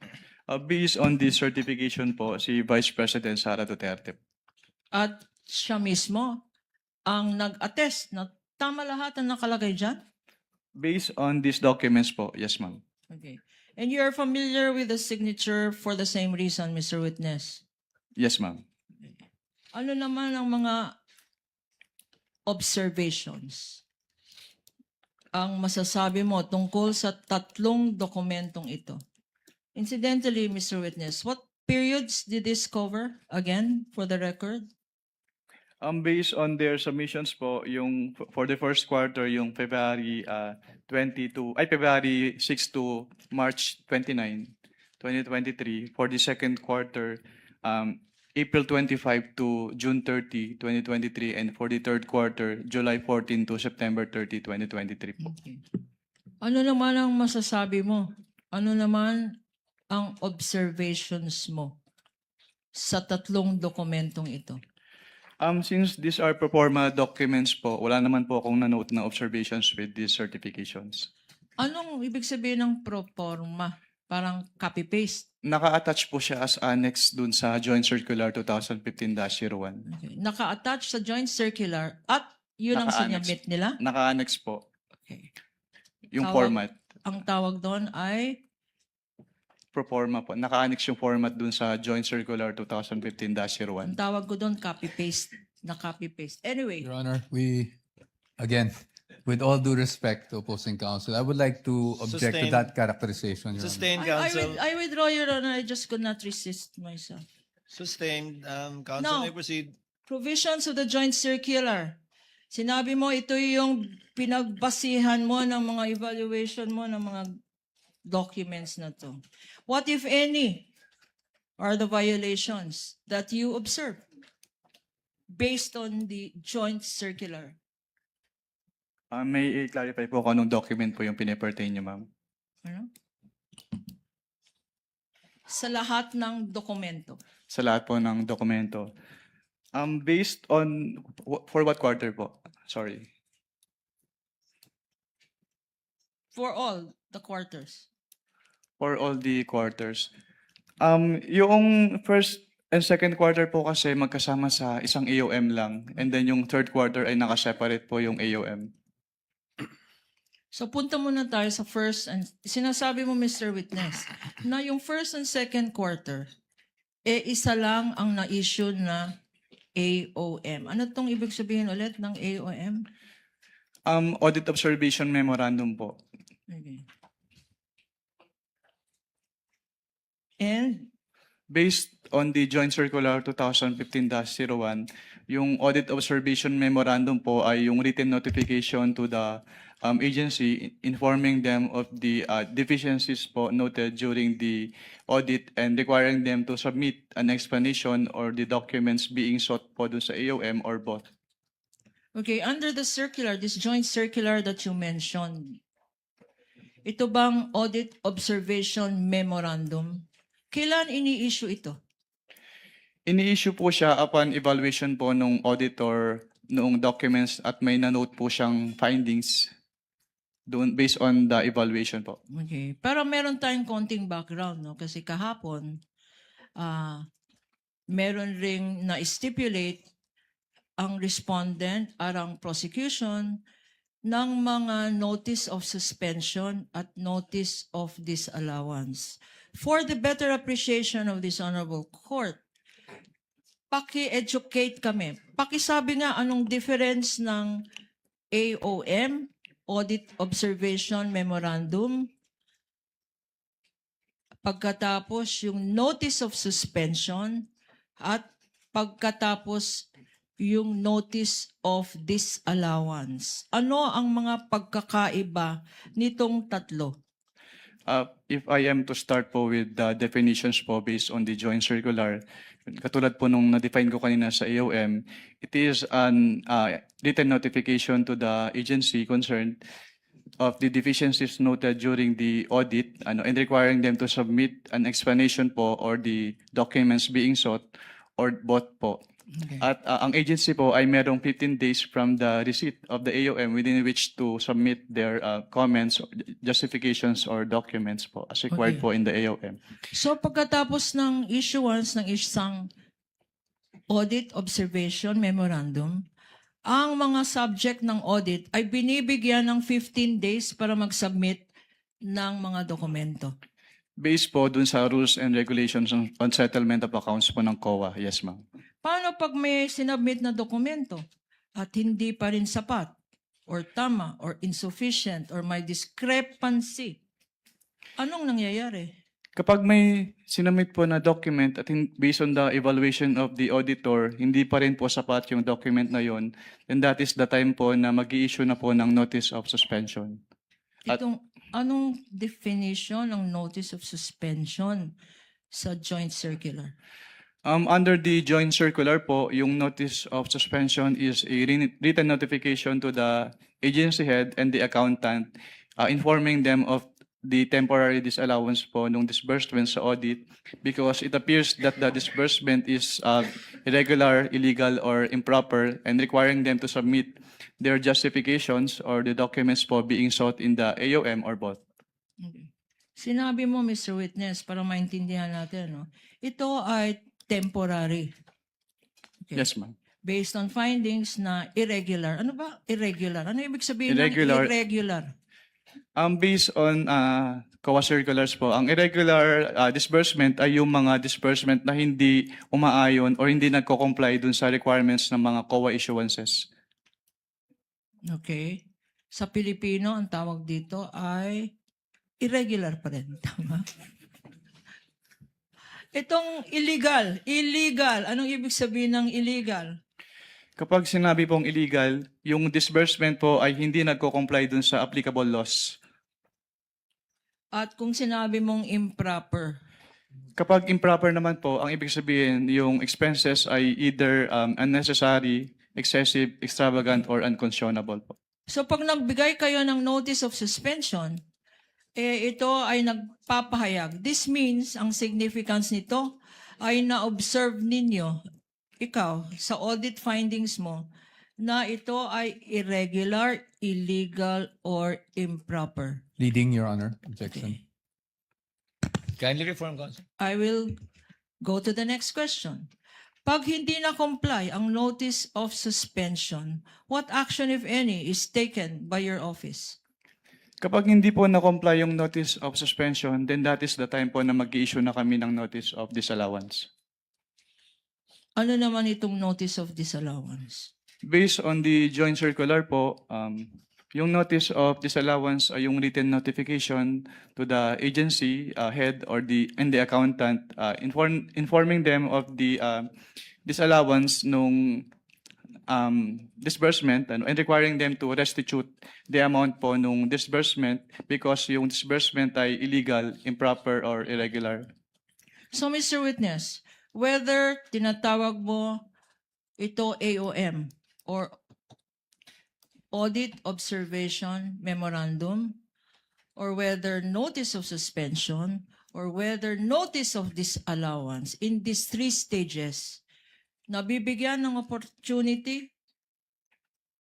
S5: Based on this certification po, si Vice President Sara Duterte.
S6: At siya mismo ang nag-attest na tama lahat ang nakalagay dyan?
S5: Based on these documents po, yes ma'am.
S6: Okay. And you are familiar with the signature for the same reason, Mr. Witness?
S5: Yes ma'am.
S6: Ano naman ang mga observations ang masasabi mo tungkol sa tatlong dokumentong ito? Incidentally, Mr. Witness, what periods did this cover? Again, for the record?
S5: Based on their submissions po, yung for the first quarter, yung February 6 to March 29, 2023. For the second quarter, April 25 to June 30, 2023. And for the third quarter, July 14 to September 30, 2023 po.
S6: Okay. Ano naman ang masasabi mo? Ano naman ang observations mo sa tatlong dokumentong ito?
S5: Since these are pro forma documents po, wala naman po akong na-note na observations with these certifications.
S6: Anong ibig sabihin ng pro forma? Parang copy-paste?
S5: Naka-attach po siya as annex dun sa Joint Circular 2015-01.
S6: Okay. Naka-attach sa joint circular at yun ang
S5: Naka-annex.
S6: sinabit nila?
S5: Naka-annex po
S6: Okay.
S5: yung
S6: Tawag-
S5: format.
S6: Ang tawag doon ay
S5: Pro forma po. Naka-annex yung format dun sa Joint Circular
S6: ang
S5: 2015-01.
S6: tawag ko doon copy-paste. Na copy-paste. Anyway,
S4: Your Honor, again, with all due respect to opposing counsel, I would like to object to
S1: Sustained.
S4: that characterization, Your Honor.
S1: Sustained, counsel.
S6: I withdraw, Your Honor. I just could not resist myself.
S1: Sustained. Counsel
S6: No.
S1: may proceed.
S6: Provisions of the joint circular. Sinabi mo, ito yung pinagbasihan mo ng mga evaluation mo ng mga documents na to. What, if any, are the violations that you observe based on the joint circular?
S5: May i-clarify po kung anong document po yung pinipertain niyo, ma'am.
S6: Ano? Sa lahat ng dokumento.
S5: Sa lahat po ng dokumento. Based on, for what quarter po? Sorry.
S6: For all the quarters.
S5: For all the quarters. Yung first and second quarter po kasi magkasama sa isang AOM lang. And then yung third quarter ay nakaseparate po yung AOM.
S6: So punta muna tayo sa first and sinasabi mo, Mr. Witness, na yung first and second quarter, isa lang ang na-issue na AOM. Ano tong ibig sabihin ulit ng AOM?
S5: Audit Observation Memorandum po.
S6: Okay. And
S5: Based on the Joint Circular 2015-01, yung Audit Observation Memorandum po ay yung written notification to the agency informing them of the deficiencies po noted during the audit and requiring them to submit an explanation or the documents being sought po dun sa AOM or both.
S6: okay, under the circular, this joint circular that you mentioned, ito bang Audit Observation Memorandum? Kailan ini-issue ito?
S5: Ini-issue po siya upon evaluation po nung auditor noong documents at may na-note po siyang findings doon based on the evaluation po.
S6: Okay. Pero meron tayong konting background, no? Kasi kahapon, meron ring na-stipulate ang respondent at ang prosecution ng mga notice of suspension at notice of disallowance. For the better appreciation of this honorable court, paki-educate kami. Pakisabi nga anong difference ng AOM, Audit Observation Memorandum, pagkatapos yung notice of suspension, at pagkatapos yung notice of disallowance. Ano ang mga pagkakaiba nitong tatlo?
S5: If I am to start po with the definitions po based on the joint circular, katulad po nung na-define ko kanina sa AOM, it is an written notification to the agency concerned of the deficiencies noted during the audit and requiring them to submit an explanation po or the documents being sought or both po. At ang agency po ay merong 15 days from the receipt of the AOM within which to submit their comments, justifications, or documents po as required
S6: Okay.
S5: po in the AOM.
S6: So pagkatapos ng issuance ng isang audit observation memorandum, ang mga subject ng audit ay binibigyan ng 15 days para mag-submit ng mga dokumento.
S5: Based po dun sa rules and regulations on settlement of accounts po ng COA. Yes, ma'am.
S6: Paano pag may sinubmit na dokumento at hindi pa rin sapat or tama or insufficient or may discrepancy? Anong nangyayari?
S5: Kapag may sinamit po na document at based on the evaluation of the auditor, hindi pa rin po sapat yung document na yon, then that is the time po na mag-i-issue na po ng notice of suspension. At-
S6: Anong definition ng notice of suspension sa joint circular?
S5: Under the joint circular po, yung notice of suspension is a written notification to the agency head and the accountant informing them of the temporary disallowance po nung disbursement sa audit because it appears that the disbursement is irregular, illegal, or improper and requiring them to submit their justifications or the documents po being sought in the AOM or both.
S6: Okay. Sinabi mo, Mr. Witness, para maintindihan natin, no? Ito ay temporary. Okay.
S5: Yes, ma'am.
S6: Based on findings na irregular. Ano ba irregular? Ano ibig sabihin
S5: Irregular.
S6: ng irregular?
S5: Based on COA circulars po, ang irregular disbursement ay yung mga disbursement na hindi umaayon or hindi nagko-comply dun sa requirements ng mga COA issuances.
S6: Okay. Sa Pilipino, ang tawag dito ay irregular pa rin. Tama? Itong illegal. Anong ibig sabihin ng illegal?
S5: Kapag sinabi pong illegal, yung disbursement po ay hindi nagko-comply dun sa applicable laws.
S6: At kung sinabi mong improper,
S5: Kapag improper naman po, ang ibig sabihin, yung expenses ay either unnecessary, excessive, extravagant, or unconscionable po.
S6: so pag nagbigay kayo ng notice of suspension, ito ay nagpapahayag. This means, ang significance nito ay na-observe ninyo, ikaw, sa audit findings mo, na ito ay irregular, illegal, or improper.
S4: Leading, Your Honor. Objection.
S1: Kindly reform, Counsel.
S6: I will go to the next question. Pag hindi na-comply ang notice of suspension, what action, if any, is taken by your office?
S5: Kapag hindi po na-comply yung notice of suspension, then that is the time po na mag-i-issue na kami ng notice of disallowance.
S6: Ano naman itong notice of disallowance?
S5: Based on the joint circular po, yung notice of disallowance ay yung written notification to the agency head or the accountant informing them of the disallowance nung disbursement and requiring them to restitute the amount po nung disbursement because yung disbursement ay illegal, improper, or irregular.
S6: So, Mr. Witness, whether tinatawag mo ito AOM or Audit Observation Memorandum, or whether notice of suspension, or whether notice of disallowance, in these three stages, nabibigyan ng opportunity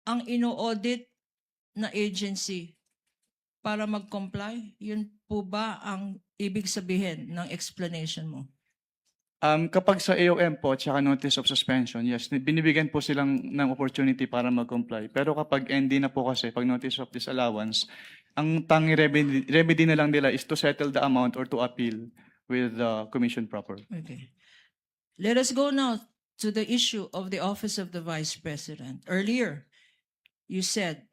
S6: ang ino-audit na agency para mag-comply? Yun po ba ang ibig sabihin ng explanation mo?
S5: Kapag sa AOM po, tsaka notice of suspension, yes, binibigyan po silang ng opportunity para mag-comply. Pero kapag ND na po kasi, pag notice of disallowance, ang tangi remedy na lang nila is to settle the amount or to appeal with the commission proper.
S6: Okay. Let us go now to the issue of the office of the Vice President. Earlier, you said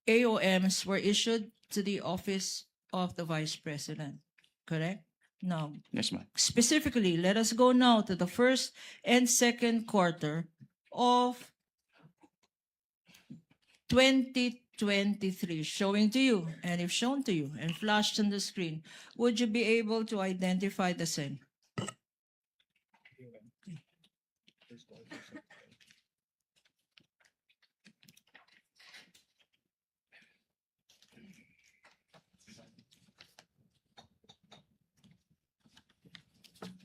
S6: AOMs were issued to the office of the Vice President, correct? Now,
S5: Yes, ma'am.
S6: specifically, let us go now to the first and second quarter of 2023, showing to you, and if shown to you and flashed on the screen, would you be able to identify the same?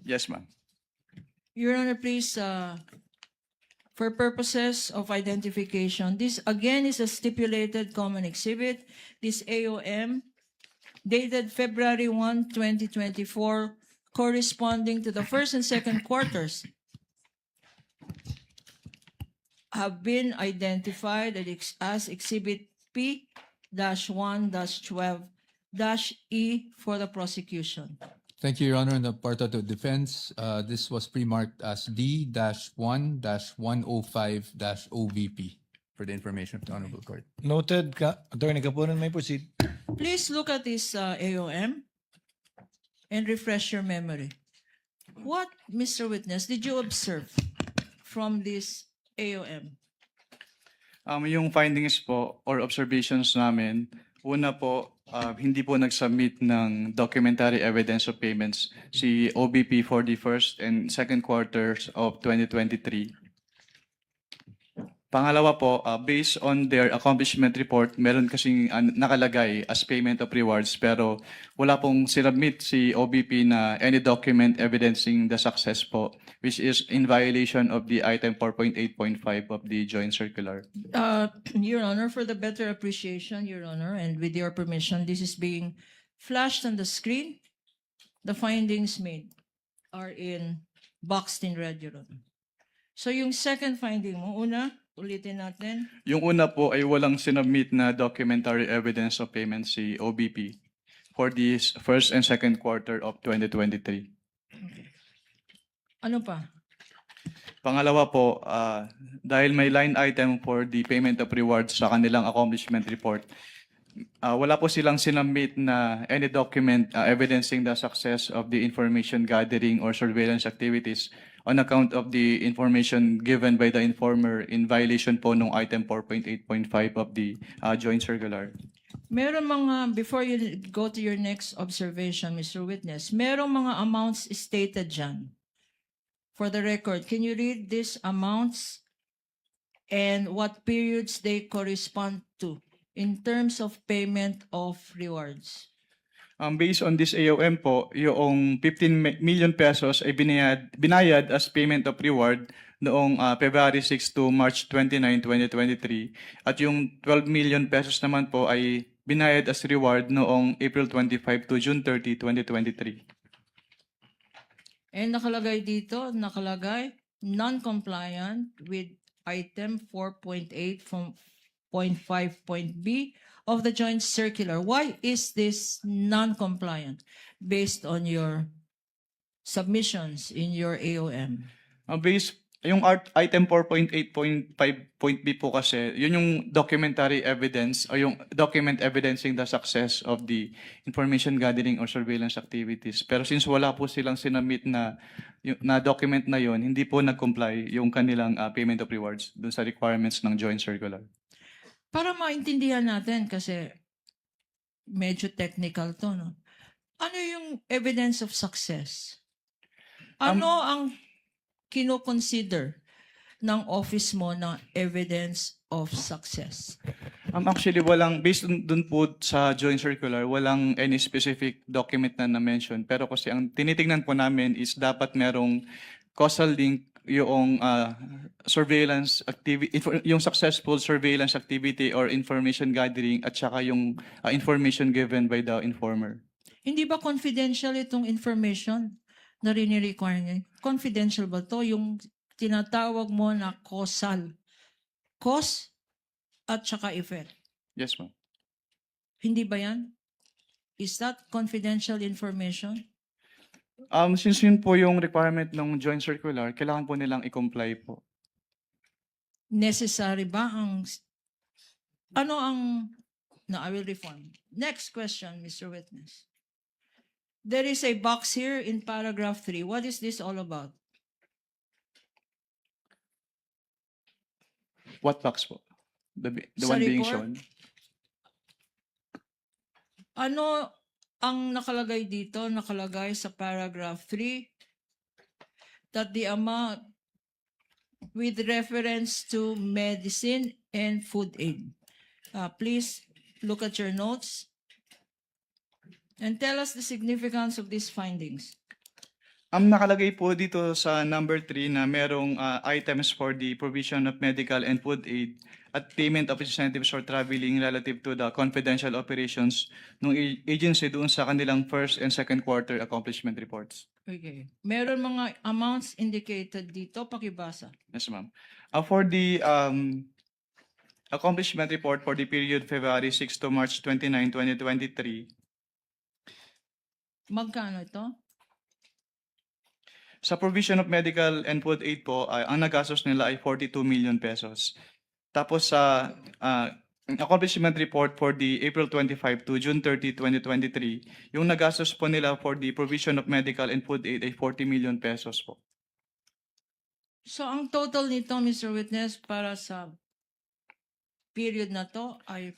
S5: Yes, ma'am.
S6: Your Honor, please, for purposes of identification, this again is a stipulated common exhibit. This AOM dated February 1, 2024, corresponding to the first and second quarters, have been identified as Exhibit P-1-12-E for the prosecution.
S4: Thank you, Your Honor. On the part of the defense, this was pre-marked as D-1-105-OVP for the information of the Honorable Court.
S1: Noted, Attorney Kapunan, may proceed.
S6: Please look at this AOM and refresh your memory. What, Mr. Witness, did you observe from this AOM?
S5: Yung findings po or observations namin, una po, hindi po nag-submit ng documentary evidence of payments si OBP for the first and second quarters of 2023. Pangalawa po, based on their accomplishment report, meron kasing nakalagay as payment of rewards pero wala pong sinubmit si OBP na any document evidencing the success po, which is in violation of the item 4.8.5 of the joint circular.
S6: Your Honor, for the better appreciation, Your Honor, and with your permission, this is being flashed on the screen. The findings made are boxed in red, Your Honor. So yung second finding mo, una, ulitin natin.
S5: Yung una po ay walang sinubmit na documentary evidence of payment si OBP for the first and second quarter of 2023.
S6: Ano pa?
S5: Pangalawa po, dahil may line item for the payment of rewards sa kanilang accomplishment report, wala po silang sinubmit na any document evidencing the success of the information gathering or surveillance activities on account of the information given by the informer in violation po ng item 4.8.5 of the joint circular.
S6: Meron mga, before you go to your next observation, Mr. Witness, meron mga amounts stated dyan. For the record, can you read these amounts and what periods they correspond to in terms of payment of rewards?
S5: Based on this AOM po, yung 15 million pesos ay binayad as payment of reward noong February 6 to March 29, 2023. At yung 12 million pesos naman po ay binayad as reward noong April 25 to June 30, 2023.
S6: And nakalagay dito, non-compliant with item 4.8 from 0.5.b of the joint circular. Why is this non-compliant based on your submissions in your AOM?
S5: Yung item 4.8.5.b po kasi, yun yung documentary evidence o yung document evidencing the success of the information gathering or surveillance activities. Pero since wala po silang sinubmit na document na yun, hindi po nag-comply yung kanilang payment of rewards dun sa requirements ng joint circular.
S6: Para maintindihan natin, kasi medyo technical to, no? Ano yung evidence of success? Ano ang kino-consider ng office mo na evidence of success?
S5: Actually, based dun po sa joint circular, walang any specific document na na-mention. Pero kasi ang tinitingnan po namin is dapat merong causal link yung surveillance activity, yung successful surveillance activity or information gathering at saka yung information given by the informer.
S6: Hindi ba confidential itong information na rini-require niya? Confidential ba to? Yung tinatawag mo na causal. Cause at saka effect.
S5: Yes, ma'am.
S6: Hindi ba yan? Is that confidential information?
S5: Since yun po yung requirement ng joint circular, kailangan po nilang i-comply po.
S6: Necessary ba ang... Ano ang... No, I will reform. Next question, Mr. Witness. There is a box here in paragraph 3. What is this all about?
S5: What box po? The
S6: Sa
S5: one being
S6: report?
S5: shown?
S6: Ano ang nakalagay dito? Nakalagay sa paragraph 3 that the amount with reference to medicine and food aid. Please look at your notes and tell us the significance of these findings.
S5: Nakalagay po dito sa number 3 na merong items for the provision of medical and food aid at payment of incentives for traveling relative to the confidential operations ng agency doon sa kanilang first and second quarter accomplishment reports.
S6: Okay. Meron mga amounts indicated dito. Pakibasa.
S5: Yes, ma'am. For the accomplishment report for the period February 6 to March 29, 2023,
S6: Magkano ito?
S5: sa provision of medical and food aid po, ang nagastos nila ay 42 million pesos. Tapos sa accomplishment report for the April 25 to June 30, 2023, yung nagastos po nila for the provision of medical and food aid ay 40 million pesos po.
S6: So, ang total nito, Mr. Witness, para sa period na to ay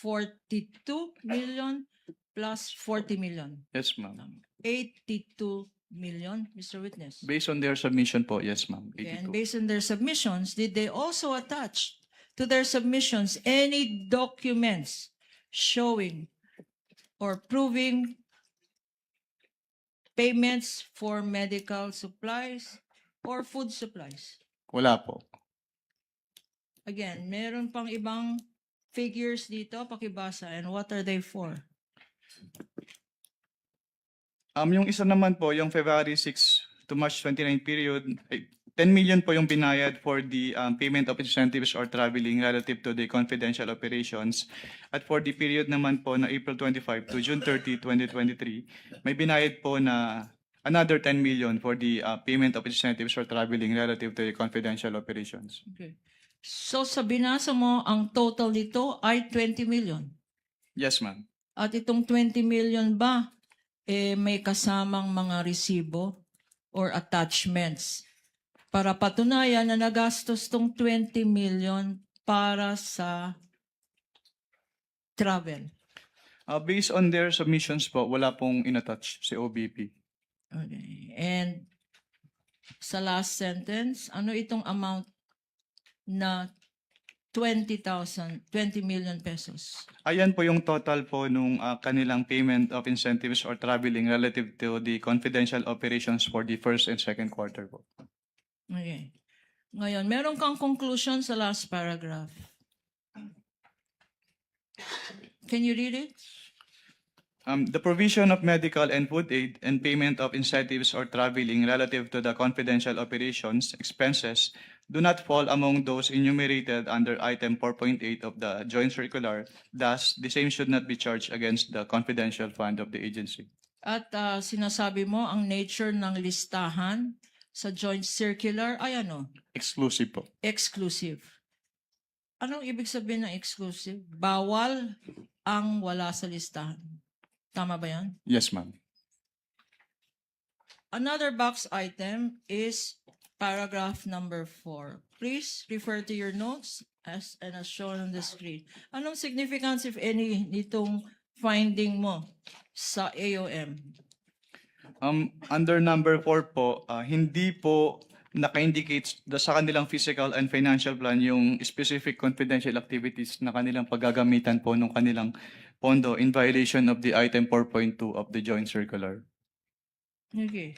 S6: 42 million plus 40 million.
S5: Yes, ma'am.
S6: 82 million, Mr. Witness.
S5: Based on their submission po, yes, ma'am.
S6: Okay, and
S5: 82.
S6: based on their submissions, did they also attach to their submissions any documents showing or proving payments for medical supplies or food supplies?
S5: Wala po.
S6: Again, meron pang ibang figures dito, pakibasa, and what are they for?
S5: Yung isa naman po, yung February 6 to March 29 period, 10 million po yung binayad for the payment of incentives or traveling relative to the confidential operations. At for the period naman po na April 25 to June 30, 2023, may binayad po na another 10 million for the payment of incentives or traveling relative to the confidential operations.
S6: Okay. So sa binasa mo, ang total nito ay 20 million.
S5: Yes, ma'am.
S6: At itong 20 million ba, may kasamang mga resibo or attachments para patunayan na nagastos tong 20 million para sa travel.
S5: Based on their submissions po, wala pong inattach si OBP.
S6: Okay. And sa last sentence, ano itong amount na 20 million pesos?
S5: Ayan po yung total po nung kanilang payment of incentives or traveling relative to the confidential operations for the first and second quarter po.
S6: Okay. Ngayon, meron kang conclusion sa last paragraph. Can you read it?
S5: The provision of medical and food aid and payment of incentives or traveling relative to the confidential operations expenses do not fall among those enumerated under item 4.8 of the joint circular. Thus, the same should not be charged against the confidential fund of the agency.
S6: At sinasabi mo, ang nature ng listahan sa joint circular ay ano?
S5: Exclusive po.
S6: Exclusive. Anong ibig sabihin ng exclusive? Bawal ang wala sa listahan. Tama ba yan?
S5: Yes, ma'am.
S6: Another box item is paragraph number 4. Please refer to your notes as shown on the screen. Anong significance, if any, nitong finding mo sa AOM?
S5: Under number 4 po, hindi po naka-indicate sa kanilang physical and financial plan yung specific confidential activities na kanilang paggagamitan po ng kanilang pondo in violation of the item 4.2 of the joint circular.
S6: Okay.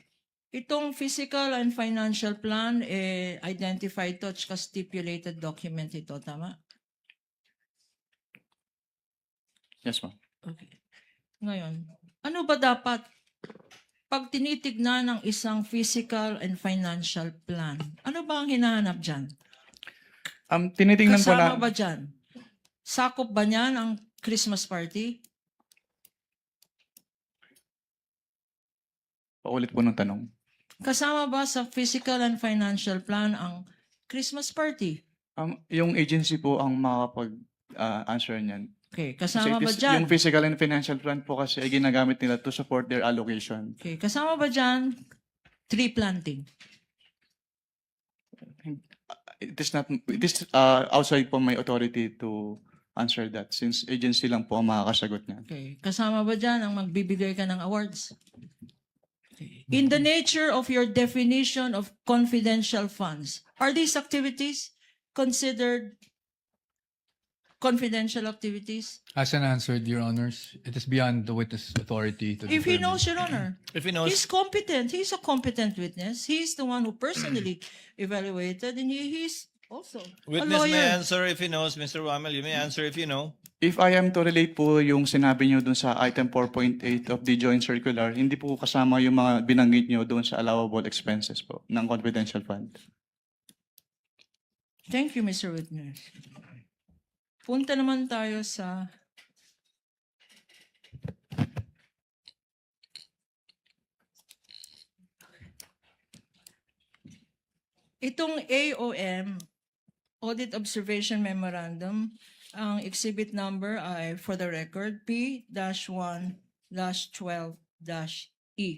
S6: Itong physical and financial plan, identified to at saka stipulated document ito, tama?
S5: Yes, ma'am.
S6: Okay. Ngayon, ano ba dapat pag tinitignan ng isang physical and financial plan? Ano ba ang hinahanap dyan?
S5: Tinitingnan po
S6: Kasama
S5: na...
S6: ba dyan? Sakop ba niyan ang Christmas party?
S5: Paulit po ng tanong.
S6: Kasama ba sa physical and financial plan ang Christmas party?
S5: Yung agency po ang makapag-answer niyan.
S6: Okay,
S5: Kasi
S6: kasama ba
S5: yung
S6: dyan?
S5: physical and financial plan po kasi ay ginagamit nila to support their allocation.
S6: Okay, kasama ba dyan tree planting?
S5: It is outside po my authority to answer that since agency lang po ang makakasagot niyan.
S6: Okay, kasama ba dyan ang magbibigay ka ng awards? Okay. In the nature of your definition of confidential funds, are these activities considered confidential activities?
S4: As an answered, Your Honors, it is beyond the witness authority to
S6: If he
S4: determine.
S6: knows, Your Honor.
S1: If he knows,
S6: He's competent. He's a competent witness. He's the one who personally evaluated, and he's also a
S1: witness may
S6: lawyer.
S1: answer if he knows. Mr. Rommel, you may answer if you know.
S5: If I am to relate po yung sinabi nyo dun sa item 4.8 of the joint circular, hindi po kasama yung mga binanggit nyo dun sa allowable expenses po ng confidential fund.
S6: Thank you, Mr. Witness. Punta naman tayo sa itong AOM, Audit Observation Memorandum, ang exhibit number ay, for the record, P-1-12-E.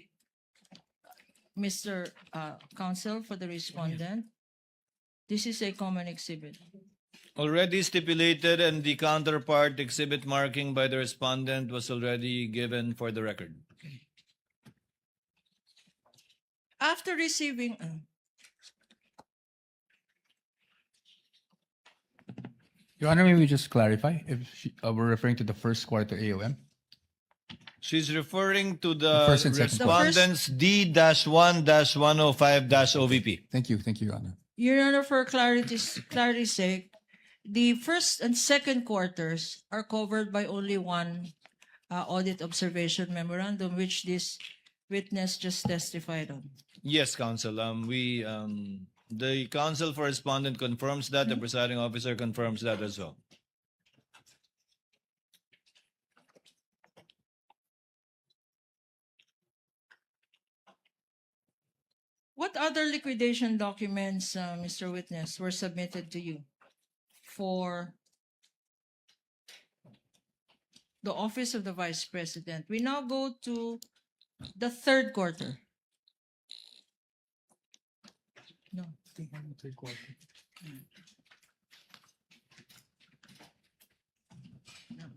S6: Mr. Counsel for the respondent, this is a common exhibit.
S1: Already stipulated and the counterpart exhibit marking by the respondent was already given for the record.
S6: After receiving,
S4: Your Honor, may we just clarify if we're referring to the first quarter AOM?
S1: She's referring to
S4: The
S1: the
S4: first and second
S1: respondent's D-1-105-OVP.
S4: Thank you, Your Honor.
S6: Your Honor, for clarity's sake, the first and second quarters are covered by only one audit observation memorandum, which this witness just testified on.
S1: Yes, counsel. The counsel for respondent confirms that. The presiding officer confirms that as well.
S6: What other liquidation documents, Mr. Witness, were submitted to you for the office of the Vice President? We now go to the third quarter. No. No.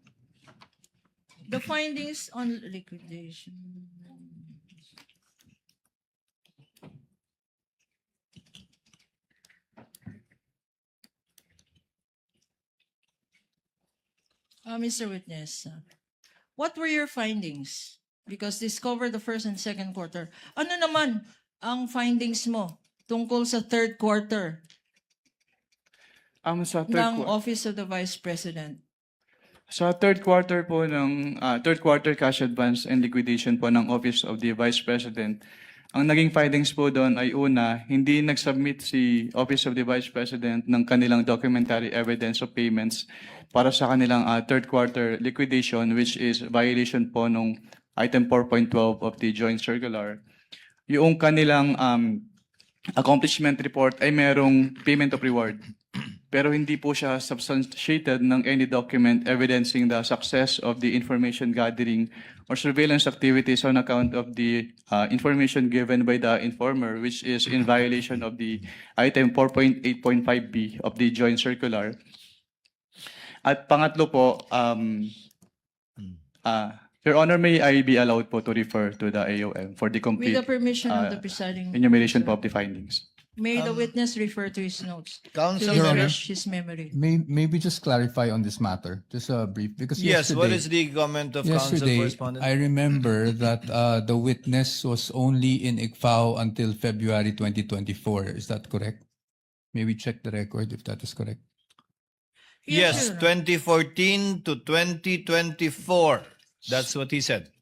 S6: The findings on liquidation. Mr. Witness, what were your findings? Because this covered the first and second quarter. Ano naman ang findings mo tungkol sa third quarter
S5: Sa
S6: ng Office of the Vice President?
S5: Sa third quarter po ng third quarter cash advance and liquidation po ng Office of the Vice President, ang naging findings po doon ay una, hindi nag-submit si Office of the Vice President ng kanilang documentary evidence of payments para sa kanilang third quarter liquidation, which is violation po nung item 4.12 of the joint circular. Yung kanilang accomplishment report ay merong payment of reward. Pero hindi po siya substantiated ng any document evidencing the success of the information gathering or surveillance activities on account of the information given by the informer, which is in violation of the item 4.8.5b of the joint circular. At pangatlo po, Your Honor, may I be allowed po to refer to the AOM for the
S6: With
S5: complete
S6: the permission of the presiding
S5: enumeration po
S6: officer.
S5: of the findings?
S6: May the witness refer to his notes
S1: Counsel,
S6: to
S4: Your Honor.
S6: refresh his memory.
S4: May we just clarify on this matter, just a brief, because
S1: yes,
S4: yesterday,
S1: what is the comment of counsel for
S4: yesterday
S1: respondent?
S4: I remember that the witness was only in ICFAO until February 2024. Is that correct? May we check the record if that is correct?
S1: Yes,
S6: Your Honor.
S1: 2014 to 2024. That's what he said.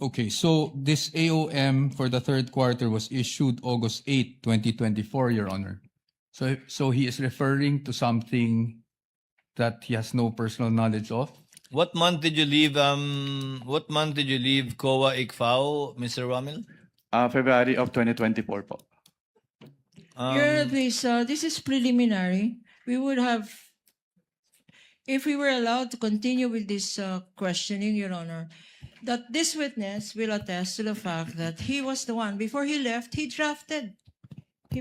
S4: Okay, so this AOM for the third quarter was issued August 8, 2024, Your Honor. So he is referring to something that he has no personal knowledge of.
S1: What month did you leave? What month did you leave COA ICFAO, Mr. Romil?
S5: February of 2024 po.
S6: Your Honor, please, this is preliminary. We would have, if we were allowed to continue with this questioning, Your Honor, that this witness will attest to the fact that he was the one, before he left, he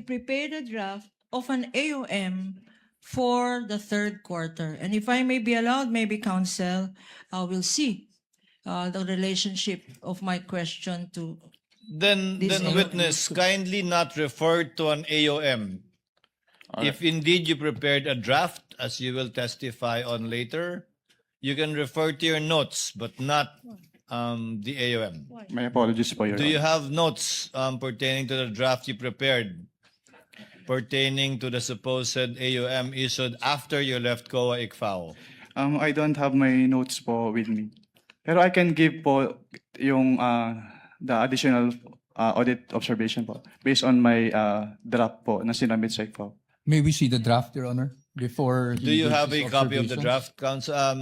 S6: prepared a draft of an AOM for the third quarter. And if I may be allowed, maybe counsel, will see the relationship of my question to
S1: Then
S6: This AOM.
S1: witness, kindly not refer to an AOM. If indeed you prepared a draft, as you will testify on later, you can refer to your notes, but not the AOM.
S5: My apologies po, Your
S1: Do you
S5: Honor.
S1: have notes pertaining to the draft you prepared, pertaining to the supposed AOM issued after you left COA ICFAO?
S5: I don't have my notes po with me. Pero I can give po yung the additional audit observation po based on my draft po na sinamit sa ICFAO.
S4: May we see the draft, Your Honor, before
S1: Do
S4: he
S1: you
S4: gives
S1: have
S4: his
S1: a copy of the
S4: observations?
S1: draft, Counsel,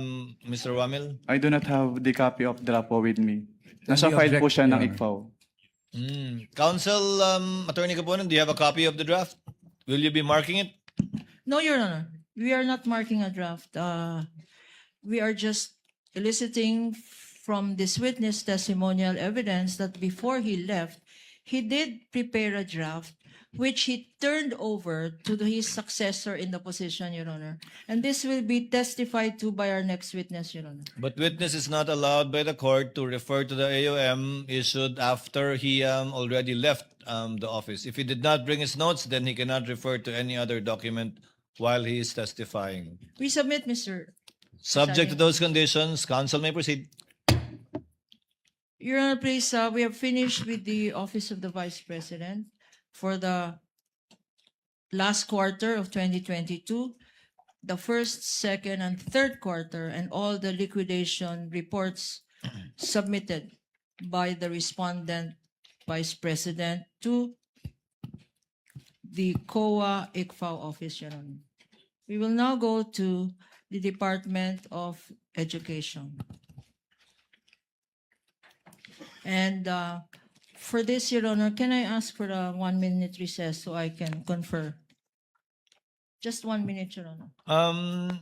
S1: Mr. Wamil?
S5: I do not have the copy of draft po with me.
S4: Then
S5: Nasa
S4: we
S5: file po
S4: object,
S5: siya
S4: Your
S5: ng
S4: Honor.
S5: ICFAO.
S1: Counsel, Attorney Caponan, do you have a copy of the draft? Will you be marking it?
S6: No, Your Honor. We are not marking a draft. We are just eliciting from this witness testimonial evidence that before he left, he did prepare a draft which he turned over to his successor in the position, Your Honor. And this will be testified to by our next witness, Your Honor.
S1: But witness is not allowed by the court to refer to the AOM issued after he already left the office. If he did not bring his notes, then he cannot refer to any other document while he is testifying.
S6: We submit, Mr.
S1: Subject to those conditions, counsel may proceed.
S6: Your Honor, please, we have finished with the Office of the Vice President for the last quarter of 2022, the first, second, and third quarter, and all the liquidation reports submitted by the respondent Vice President to the COA ICFAO office, Your Honor. We will now go to the Department of Education. And for this, Your Honor, can I ask for a 1 minute recess so I can confer? Just 1 minute, Your Honor.